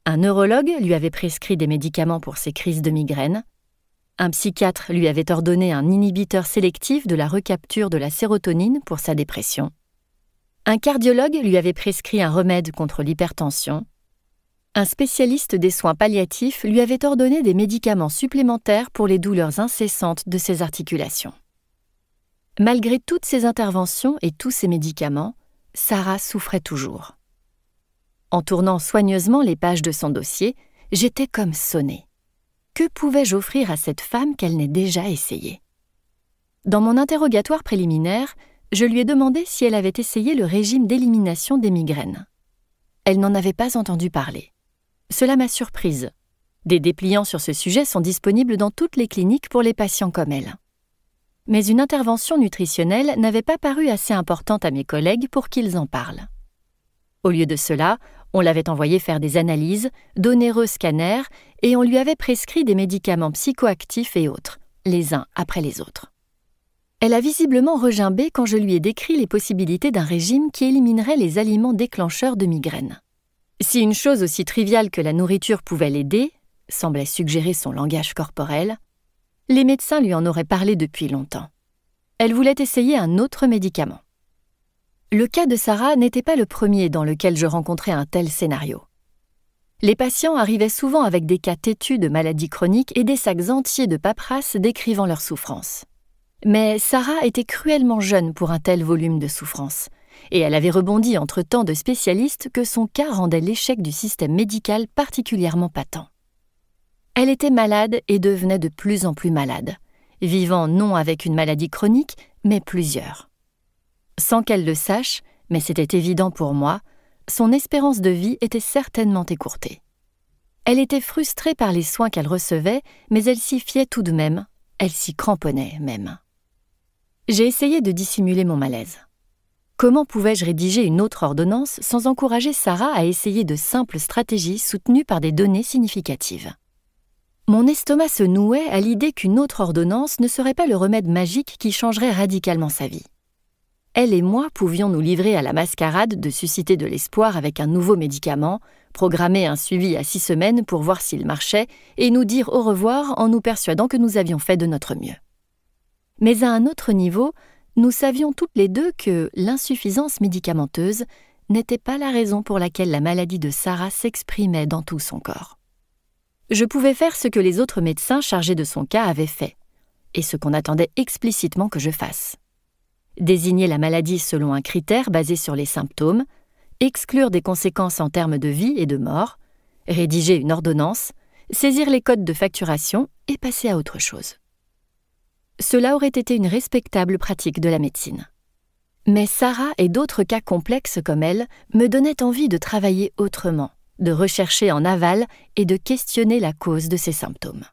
Un neurologue lui avait prescrit des médicaments pour ses crises de migraine. Un psychiatre lui avait ordonné un inhibiteur sélectif de la recapture de la sérotonine pour sa dépression. Un cardiologue lui avait prescrit un remède contre l'hypertension. Un spécialiste des soins palliatifs lui avait ordonné des médicaments supplémentaires pour les douleurs incessantes de ses articulations. Malgré toutes ces interventions et tous ces médicaments, Sarah souffrait toujours. En tournant soigneusement les pages de son dossier, j'étais comme sonnée. Que pouvais-je offrir à cette femme qu'elle n'ait déjà essayé ? Dans mon interrogatoire préliminaire, je lui ai demandé si elle avait essayé le régime d'élimination des migraines. Elle n'en avait pas entendu parler. Cela m'a surprise. Des dépliants sur ce sujet sont disponibles dans toutes les cliniques pour les patients comme elle. Mais une intervention nutritionnelle n'avait pas paru assez importante à mes collègues pour qu'ils en parlent. Au lieu de cela, on l'avait envoyé faire des analyses, d'onéreux scanners, et on lui avait prescrit des médicaments psychoactifs et autres, les uns après les autres. Elle a visiblement regimbé quand je lui ai décrit les possibilités d'un régime qui éliminerait les aliments déclencheurs de migraines. Si une chose aussi triviale que la nourriture pouvait l'aider, semblait suggérer son langage corporel, les médecins lui en auraient parlé depuis longtemps. Elle voulait essayer un autre médicament. Le cas de Sarah n'était pas le premier dans lequel je rencontrais un tel scénario. Les patients arrivaient souvent avec des cas têtus de maladies chroniques et des sacs entiers de paperasse décrivant leurs souffrances. Mais Sarah était cruellement jeune pour un tel volume de souffrances, et elle avait rebondi entre tant de spécialistes que son cas rendait l'échec du système médical particulièrement patent. Elle était malade et devenait de plus en plus malade, vivant non avec une maladie chronique, mais plusieurs. Sans qu'elle le sache, mais c'était évident pour moi, son espérance de vie était certainement écourtée. Elle était frustrée par les soins qu'elle recevait, mais elle s'y fiait tout de même, elle s'y cramponnait même. J'ai essayé de dissimuler mon malaise. Comment pouvais-je rédiger une autre ordonnance sans encourager Sarah à essayer de simples stratégies soutenues par des données significatives ? Mon estomac se nouait à l'idée qu'une autre ordonnance ne serait pas le remède magique qui changerait radicalement sa vie. Elle et moi pouvions nous livrer à la mascarade de susciter de l'espoir avec un nouveau médicament, programmer un suivi à 6 semaines pour voir s'il marchait et nous dire au revoir en nous persuadant que nous avions fait de notre mieux. Mais à un autre niveau, nous savions toutes les deux que l'insuffisance médicamenteuse n'était pas la raison pour laquelle la maladie de Sarah s'exprimait dans tout son corps. Je pouvais faire ce que les autres médecins chargés de son cas avaient fait, et ce qu'on attendait explicitement que je fasse. Désigner la maladie selon un critère basé sur les symptômes, exclure des conséquences en termes de vie et de mort, rédiger une ordonnance, saisir les codes de facturation et passer à autre chose. Cela aurait été une respectable pratique de la médecine. Mais Sarah et d'autres cas complexes comme elle me donnaient envie de travailler autrement, de rechercher en aval et de questionner la cause de ces symptômes.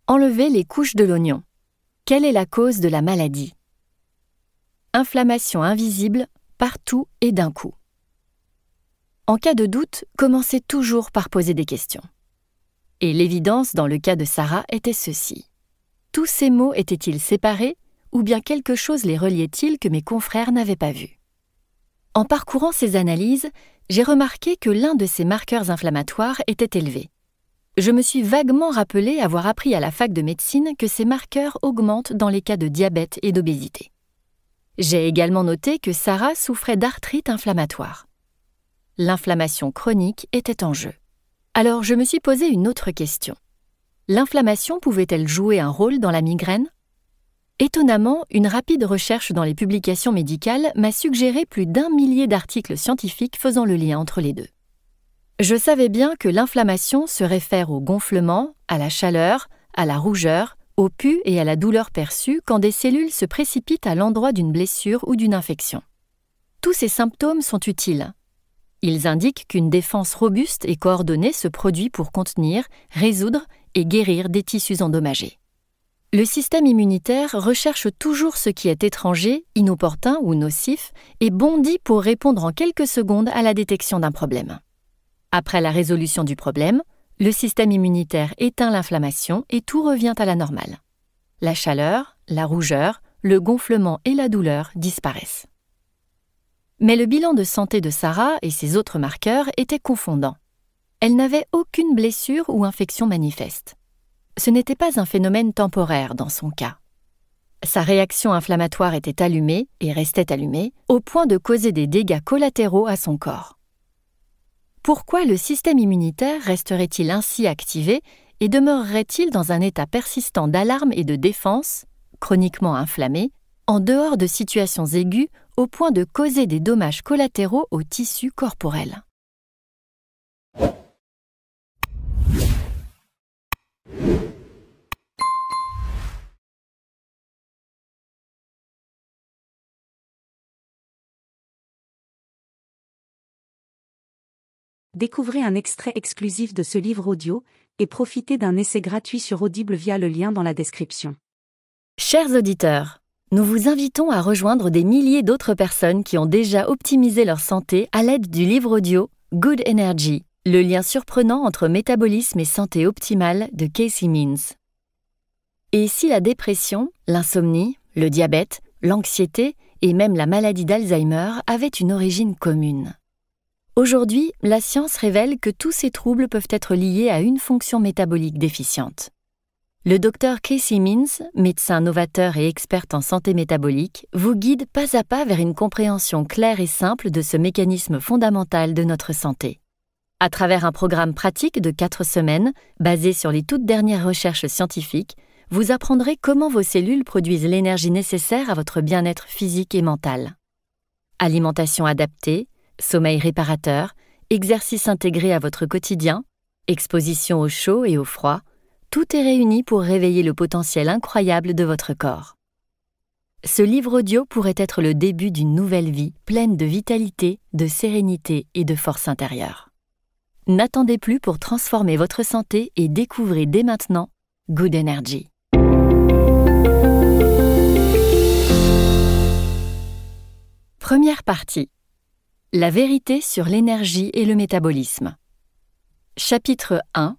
Enlever les couches de l'oignon. Quelle est la cause de la maladie ? Inflammation invisible, partout et d'un coup. En cas de doute, commencez toujours par poser des questions. Et l'évidence dans le cas de Sarah était ceci. Tous ces mots étaient-ils séparés ou bien quelque chose les reliait-il que mes confrères n'avaient pas vu ? En parcourant ces analyses, j'ai remarqué que l'un de ces marqueurs inflammatoires était élevé. Je me suis vaguement rappelé avoir appris à la fac de médecine que ces marqueurs augmentent dans les cas de diabète et d'obésité. J'ai également noté que Sarah souffrait d'arthrite inflammatoire. L'inflammation chronique était en jeu. Alors je me suis posé une autre question. L'inflammation pouvait-elle jouer un rôle dans la migraine ? Étonnamment, une rapide recherche dans les publications médicales m'a suggéré plus d'1 millier d'articles scientifiques faisant le lien entre les deux. Je savais bien que l'inflammation se réfère au gonflement, à la chaleur, à la rougeur, au pus et à la douleur perçue quand des cellules se précipitent à l'endroit d'une blessure ou d'une infection. Tous ces symptômes sont utiles. Ils indiquent qu'une défense robuste et coordonnée se produit pour contenir, résoudre et guérir des tissus endommagés. Le système immunitaire recherche toujours ce qui est étranger, inopportun ou nocif et bondit pour répondre en quelques secondes à la détection d'un problème. Après la résolution du problème, le système immunitaire éteint l'inflammation et tout revient à la normale. La chaleur, la rougeur, le gonflement et la douleur disparaissent. Mais le bilan de santé de Sarah et ses autres marqueurs était confondant. Elle n'avait aucune blessure ou infection manifeste. Ce n'était pas un phénomène temporaire dans son cas. Sa réaction inflammatoire était allumée et restait allumée au point de causer des dégâts collatéraux à son corps. Pourquoi le système immunitaire resterait-il ainsi activé et demeurerait-il dans un état persistant d'alarme et de défense, chroniquement inflammé, en dehors de situations aiguës au point de causer des dommages collatéraux aux tissus corporels ? Découvrez un extrait exclusif de ce livre audio et profitez d'un essai gratuit sur Audible via le lien dans la description. Chers auditeurs, nous vous invitons à rejoindre des milliers d'autres personnes qui ont déjà optimisé leur santé à l'aide du livre audio Good Energy, le lien surprenant entre métabolisme et santé optimale de Casey Means. Et si la dépression, l'insomnie, le diabète, l'anxiété et même la maladie d'Alzheimer avaient une origine commune? Aujourd'hui, la science révèle que tous ces troubles peuvent être liés à une fonction métabolique déficiente. Le docteur Casey Means, médecin novateur et experte en santé métabolique, vous guide pas à pas vers une compréhension claire et simple de ce mécanisme fondamental de notre santé. À travers un programme pratique de 4 semaines, basé sur les toutes dernières recherches scientifiques, vous apprendrez comment vos cellules produisent l'énergie nécessaire à votre bien-être physique et mental. Alimentation adaptée, sommeil réparateur, exercice intégré à votre quotidien, exposition au chaud et au froid, tout est réuni pour réveiller le potentiel incroyable de votre corps. Ce livre audio pourrait être le début d'une nouvelle vie pleine de vitalité, de sérénité et de force intérieure. N'attendez plus pour transformer votre santé et découvrez dès maintenant Good Energy. Première partie. La vérité sur l'énergie et le métabolisme. Chapitre 1.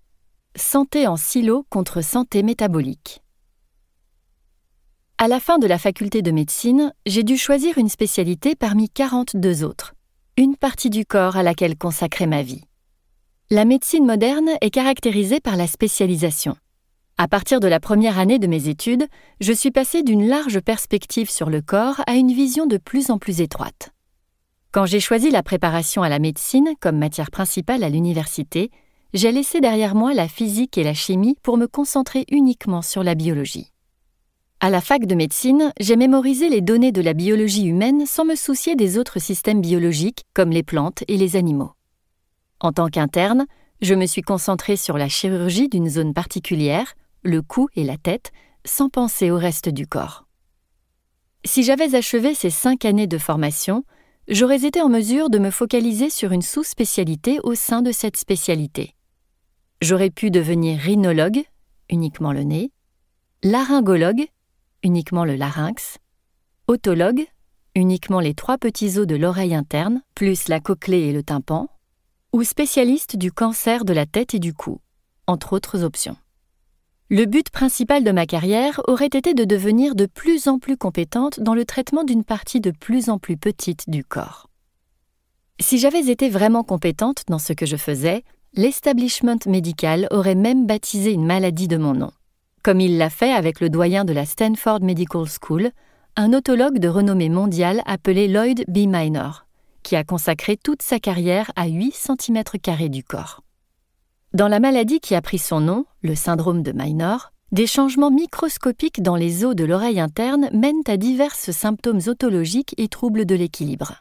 Santé en silo contre santé métabolique. À la fin de la faculté de médecine, j'ai dû choisir une spécialité parmi 42 autres, une partie du corps à laquelle consacrer ma vie. La médecine moderne est caractérisée par la spécialisation. À partir de la première année de mes études, je suis passée d'une large perspective sur le corps à une vision de plus en plus étroite. Quand j'ai choisi la préparation à la médecine comme matière principale à l'université, j'ai laissé derrière moi la physique et la chimie pour me concentrer uniquement sur la biologie. À la fac de médecine, j'ai mémorisé les données de la biologie humaine sans me soucier des autres systèmes biologiques comme les plantes et les animaux. En tant qu'interne, je me suis concentrée sur la chirurgie d'une zone particulière, le cou et la tête, sans penser au reste du corps. Si j'avais achevé ces 5 années de formation, j'aurais été en mesure de me focaliser sur une sous-spécialité au sein de cette spécialité. J'aurais pu devenir rhinologue, uniquement le nez, laryngologue, uniquement le larynx, otologue, uniquement les 3 petits os de l'oreille interne, plus la cochlée et le tympan, ou spécialiste du cancer de la tête et du cou, entre autres options. Le but principal de ma carrière aurait été de devenir de plus en plus compétente dans le traitement d'une partie de plus en plus petite du corps. Si j'avais été vraiment compétente dans ce que je faisais, l'establishment médical aurait même baptisé une maladie de mon nom, comme il l'a fait avec le doyen de la Stanford Medical School, un otologue de renommée mondiale appelé Lloyd B. Minor, qui a consacré toute sa carrière à 8 cm² du corps. Dans la maladie qui a pris son nom, le syndrome de Minor, des changements microscopiques dans les os de l'oreille interne mènent à divers symptômes otologiques et troubles de l'équilibre.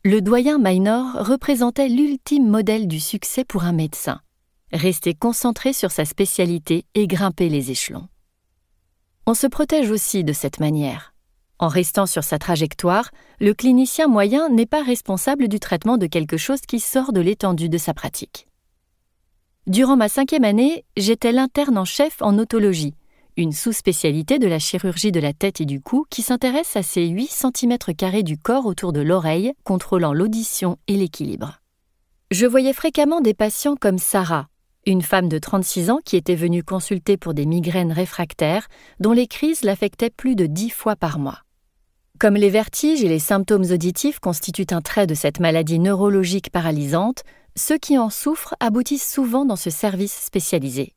Le doyen Minor représentait l'ultime modèle du succès pour un médecin, rester concentré sur sa spécialité et grimper les échelons. On se protège aussi de cette manière. En restant sur sa trajectoire, le clinicien moyen n'est pas responsable du traitement de quelque chose qui sort de l'étendue de sa pratique. Durant ma 5e année, j'étais l'interne en chef en otologie, une sous-spécialité de la chirurgie de la tête et du cou qui s'intéresse à ces 8 cm² du corps autour de l'oreille, contrôlant l'audition et l'équilibre. Je voyais fréquemment des patients comme Sarah, une femme de 36 ans qui était venue consulter pour des migraines réfractaires dont les crises l'affectaient plus de 10 fois par mois. Comme les vertiges et les symptômes auditifs constituent un trait de cette maladie neurologique paralysante, ceux qui en souffrent aboutissent souvent dans ce service spécialisé.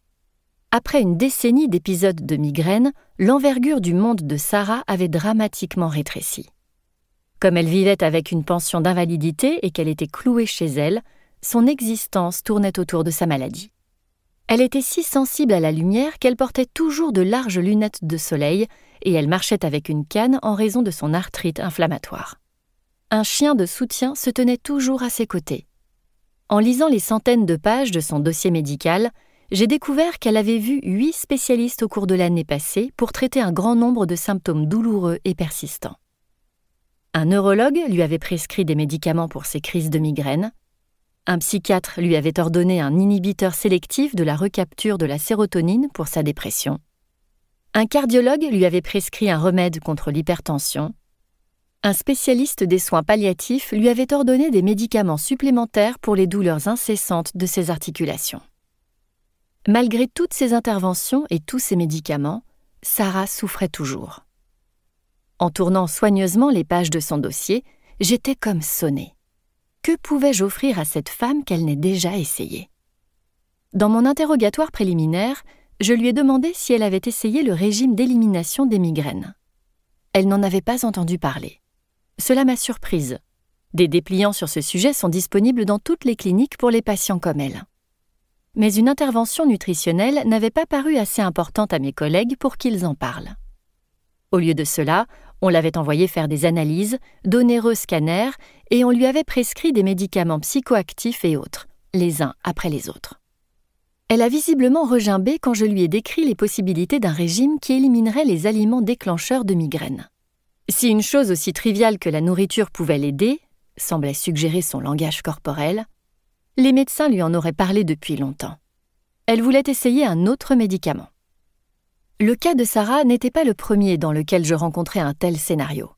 Après une décennie d'épisodes de migraine, l'envergure du monde de Sarah avait dramatiquement rétréci. Comme elle vivait avec une pension d'invalidité et qu'elle était clouée chez elle, son existence tournait autour de sa maladie. Elle était si sensible à la lumière qu'elle portait toujours de larges lunettes de soleil et elle marchait avec une canne en raison de son arthrite inflammatoire. Un chien de soutien se tenait toujours à ses côtés. En lisant les centaines de pages de son dossier médical, j'ai découvert qu'elle avait vu 8 spécialistes au cours de l'année passée pour traiter un grand nombre de symptômes douloureux et persistants. Un neurologue lui avait prescrit des médicaments pour ses crises de migraine. Un psychiatre lui avait ordonné un inhibiteur sélectif de la recapture de la sérotonine pour sa dépression. Un cardiologue lui avait prescrit un remède contre l'hypertension. Un spécialiste des soins palliatifs lui avait ordonné des médicaments supplémentaires pour les douleurs incessantes de ses articulations. Malgré toutes ces interventions et tous ces médicaments, Sarah souffrait toujours. En tournant soigneusement les pages de son dossier, j'étais comme sonnée. Que pouvais-je offrir à cette femme qu'elle n'ait déjà essayé ? Dans mon interrogatoire préliminaire, je lui ai demandé si elle avait essayé le régime d'élimination des migraines. Elle n'en avait pas entendu parler. Cela m'a surprise. Des dépliants sur ce sujet sont disponibles dans toutes les cliniques pour les patients comme elle. Mais une intervention nutritionnelle n'avait pas paru assez importante à mes collègues pour qu'ils en parlent. Au lieu de cela, on l'avait envoyée faire des analyses, d'onéreux scanners, et on lui avait prescrit des médicaments psychoactifs et autres, les uns après les autres. Elle a visiblement regimbé quand je lui ai décrit les possibilités d'un régime qui éliminerait les aliments déclencheurs de migraines. Si une chose aussi triviale que la nourriture pouvait l'aider, semblait suggérer son langage corporel, les médecins lui en auraient parlé depuis longtemps. Elle voulait essayer un autre médicament. Le cas de Sarah n'était pas le premier dans lequel je rencontrais un tel scénario.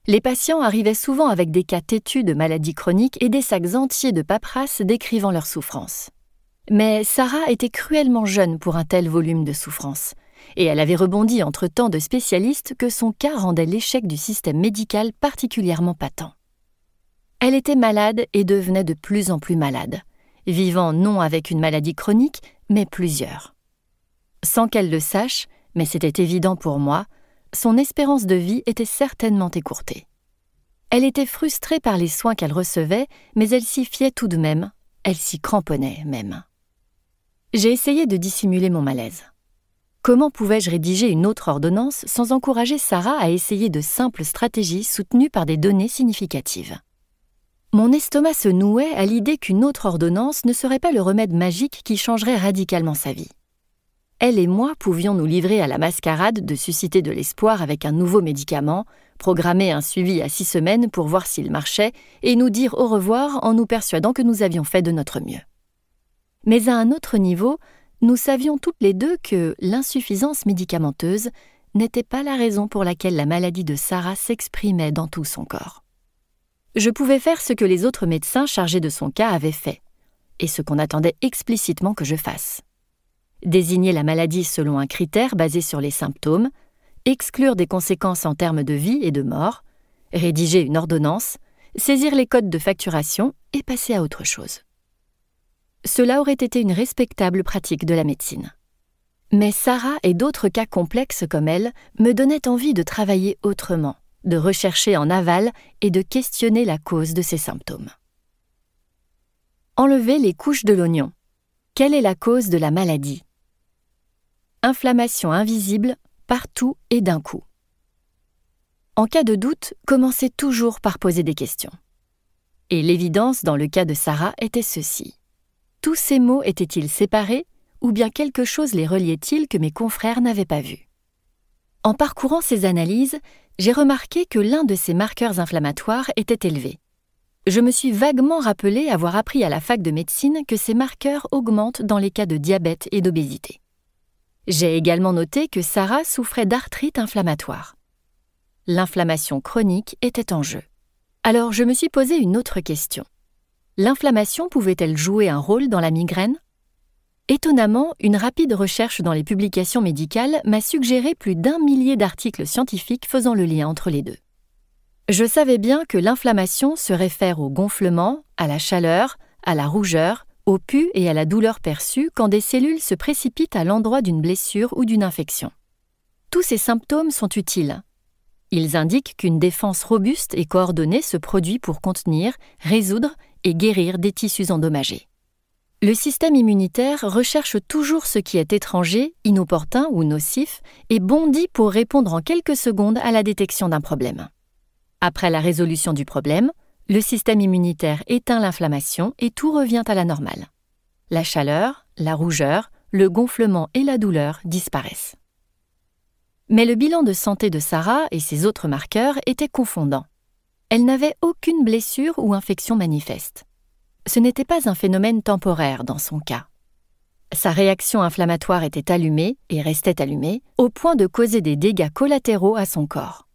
Les patients arrivaient souvent avec des cas têtus de maladies chroniques et des sacs entiers de paperasse décrivant leurs souffrances. Mais Sarah était cruellement jeune pour un tel volume de souffrance, et elle avait rebondi entre tant de spécialistes que son cas rendait l'échec du système médical particulièrement patent. Elle était malade et devenait de plus en plus malade, vivant non avec une maladie chronique, mais plusieurs. Sans qu'elle le sache, mais c'était évident pour moi, son espérance de vie était certainement écourtée. Elle était frustrée par les soins qu'elle recevait, mais elle s'y fiait tout de même, elle s'y cramponnait même. J'ai essayé de dissimuler mon malaise. Comment pouvais-je rédiger une autre ordonnance sans encourager Sarah à essayer de simples stratégies soutenues par des données significatives ? Mon estomac se nouait à l'idée qu'une autre ordonnance ne serait pas le remède magique qui changerait radicalement sa vie. Elle et moi pouvions nous livrer à la mascarade de susciter de l'espoir avec un nouveau médicament, programmer un suivi à 6 semaines pour voir s'il marchait et nous dire au revoir en nous persuadant que nous avions fait de notre mieux. Mais à un autre niveau, nous savions toutes les deux que l'insuffisance médicamenteuse n'était pas la raison pour laquelle la maladie de Sarah s'exprimait dans tout son corps. Je pouvais faire ce que les autres médecins chargés de son cas avaient fait, et ce qu'on attendait explicitement que je fasse. Désigner la maladie selon un critère basé sur les symptômes, exclure des conséquences en termes de vie et de mort, rédiger une ordonnance, saisir les codes de facturation et passer à autre chose. Cela aurait été une respectable pratique de la médecine. Mais Sarah et d'autres cas complexes comme elle me donnaient envie de travailler autrement, de rechercher en aval et de questionner la cause de ces symptômes. Enlever les couches de l'oignon. Quelle est la cause de la maladie ? Inflammation invisible, partout et d'un coup. En cas de doute, commencez toujours par poser des questions. Et l'évidence dans le cas de Sarah était ceci. Tous ces mots étaient-ils séparés ou bien quelque chose les reliait-il que mes confrères n'avaient pas vu ? En parcourant ces analyses, j'ai remarqué que l'un de ces marqueurs inflammatoires était élevé. Je me suis vaguement rappelé avoir appris à la fac de médecine que ces marqueurs augmentent dans les cas de diabète et d'obésité. J'ai également noté que Sarah souffrait d'arthrite inflammatoire. L'inflammation chronique était en jeu. Alors je me suis posé une autre question. L'inflammation pouvait-elle jouer un rôle dans la migraine ? Étonnamment, une rapide recherche dans les publications médicales m'a suggéré plus d'1 millier d'articles scientifiques faisant le lien entre les deux. Je savais bien que l'inflammation se réfère au gonflement, à la chaleur, à la rougeur, au pus et à la douleur perçue quand des cellules se précipitent à l'endroit d'une blessure ou d'une infection. Tous ces symptômes sont utiles. Ils indiquent qu'une défense robuste et coordonnée se produit pour contenir, résoudre et guérir des tissus endommagés. Le système immunitaire recherche toujours ce qui est étranger, inopportun ou nocif et bondit pour répondre en quelques secondes à la détection d'un problème. Après la résolution du problème, le système immunitaire éteint l'inflammation et tout revient à la normale. La chaleur, la rougeur, le gonflement et la douleur disparaissent. Mais le bilan de santé de Sarah et ses autres marqueurs était confondant. Elle n'avait aucune blessure ou infection manifeste. Ce n'était pas un phénomène temporaire dans son cas. Sa réaction inflammatoire était allumée et restait allumée, au point de causer des dégâts collatéraux à son corps.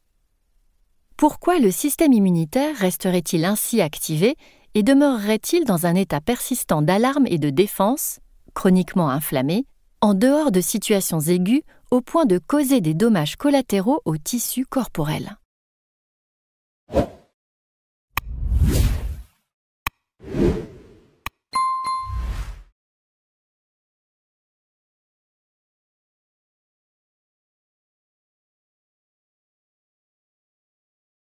Pourquoi le système immunitaire resterait-il ainsi activé et demeurerait-il dans un état persistant d'alarme et de défense, chroniquement inflammé, en dehors de situations aiguës au point de causer des dommages collatéraux aux tissus corporels?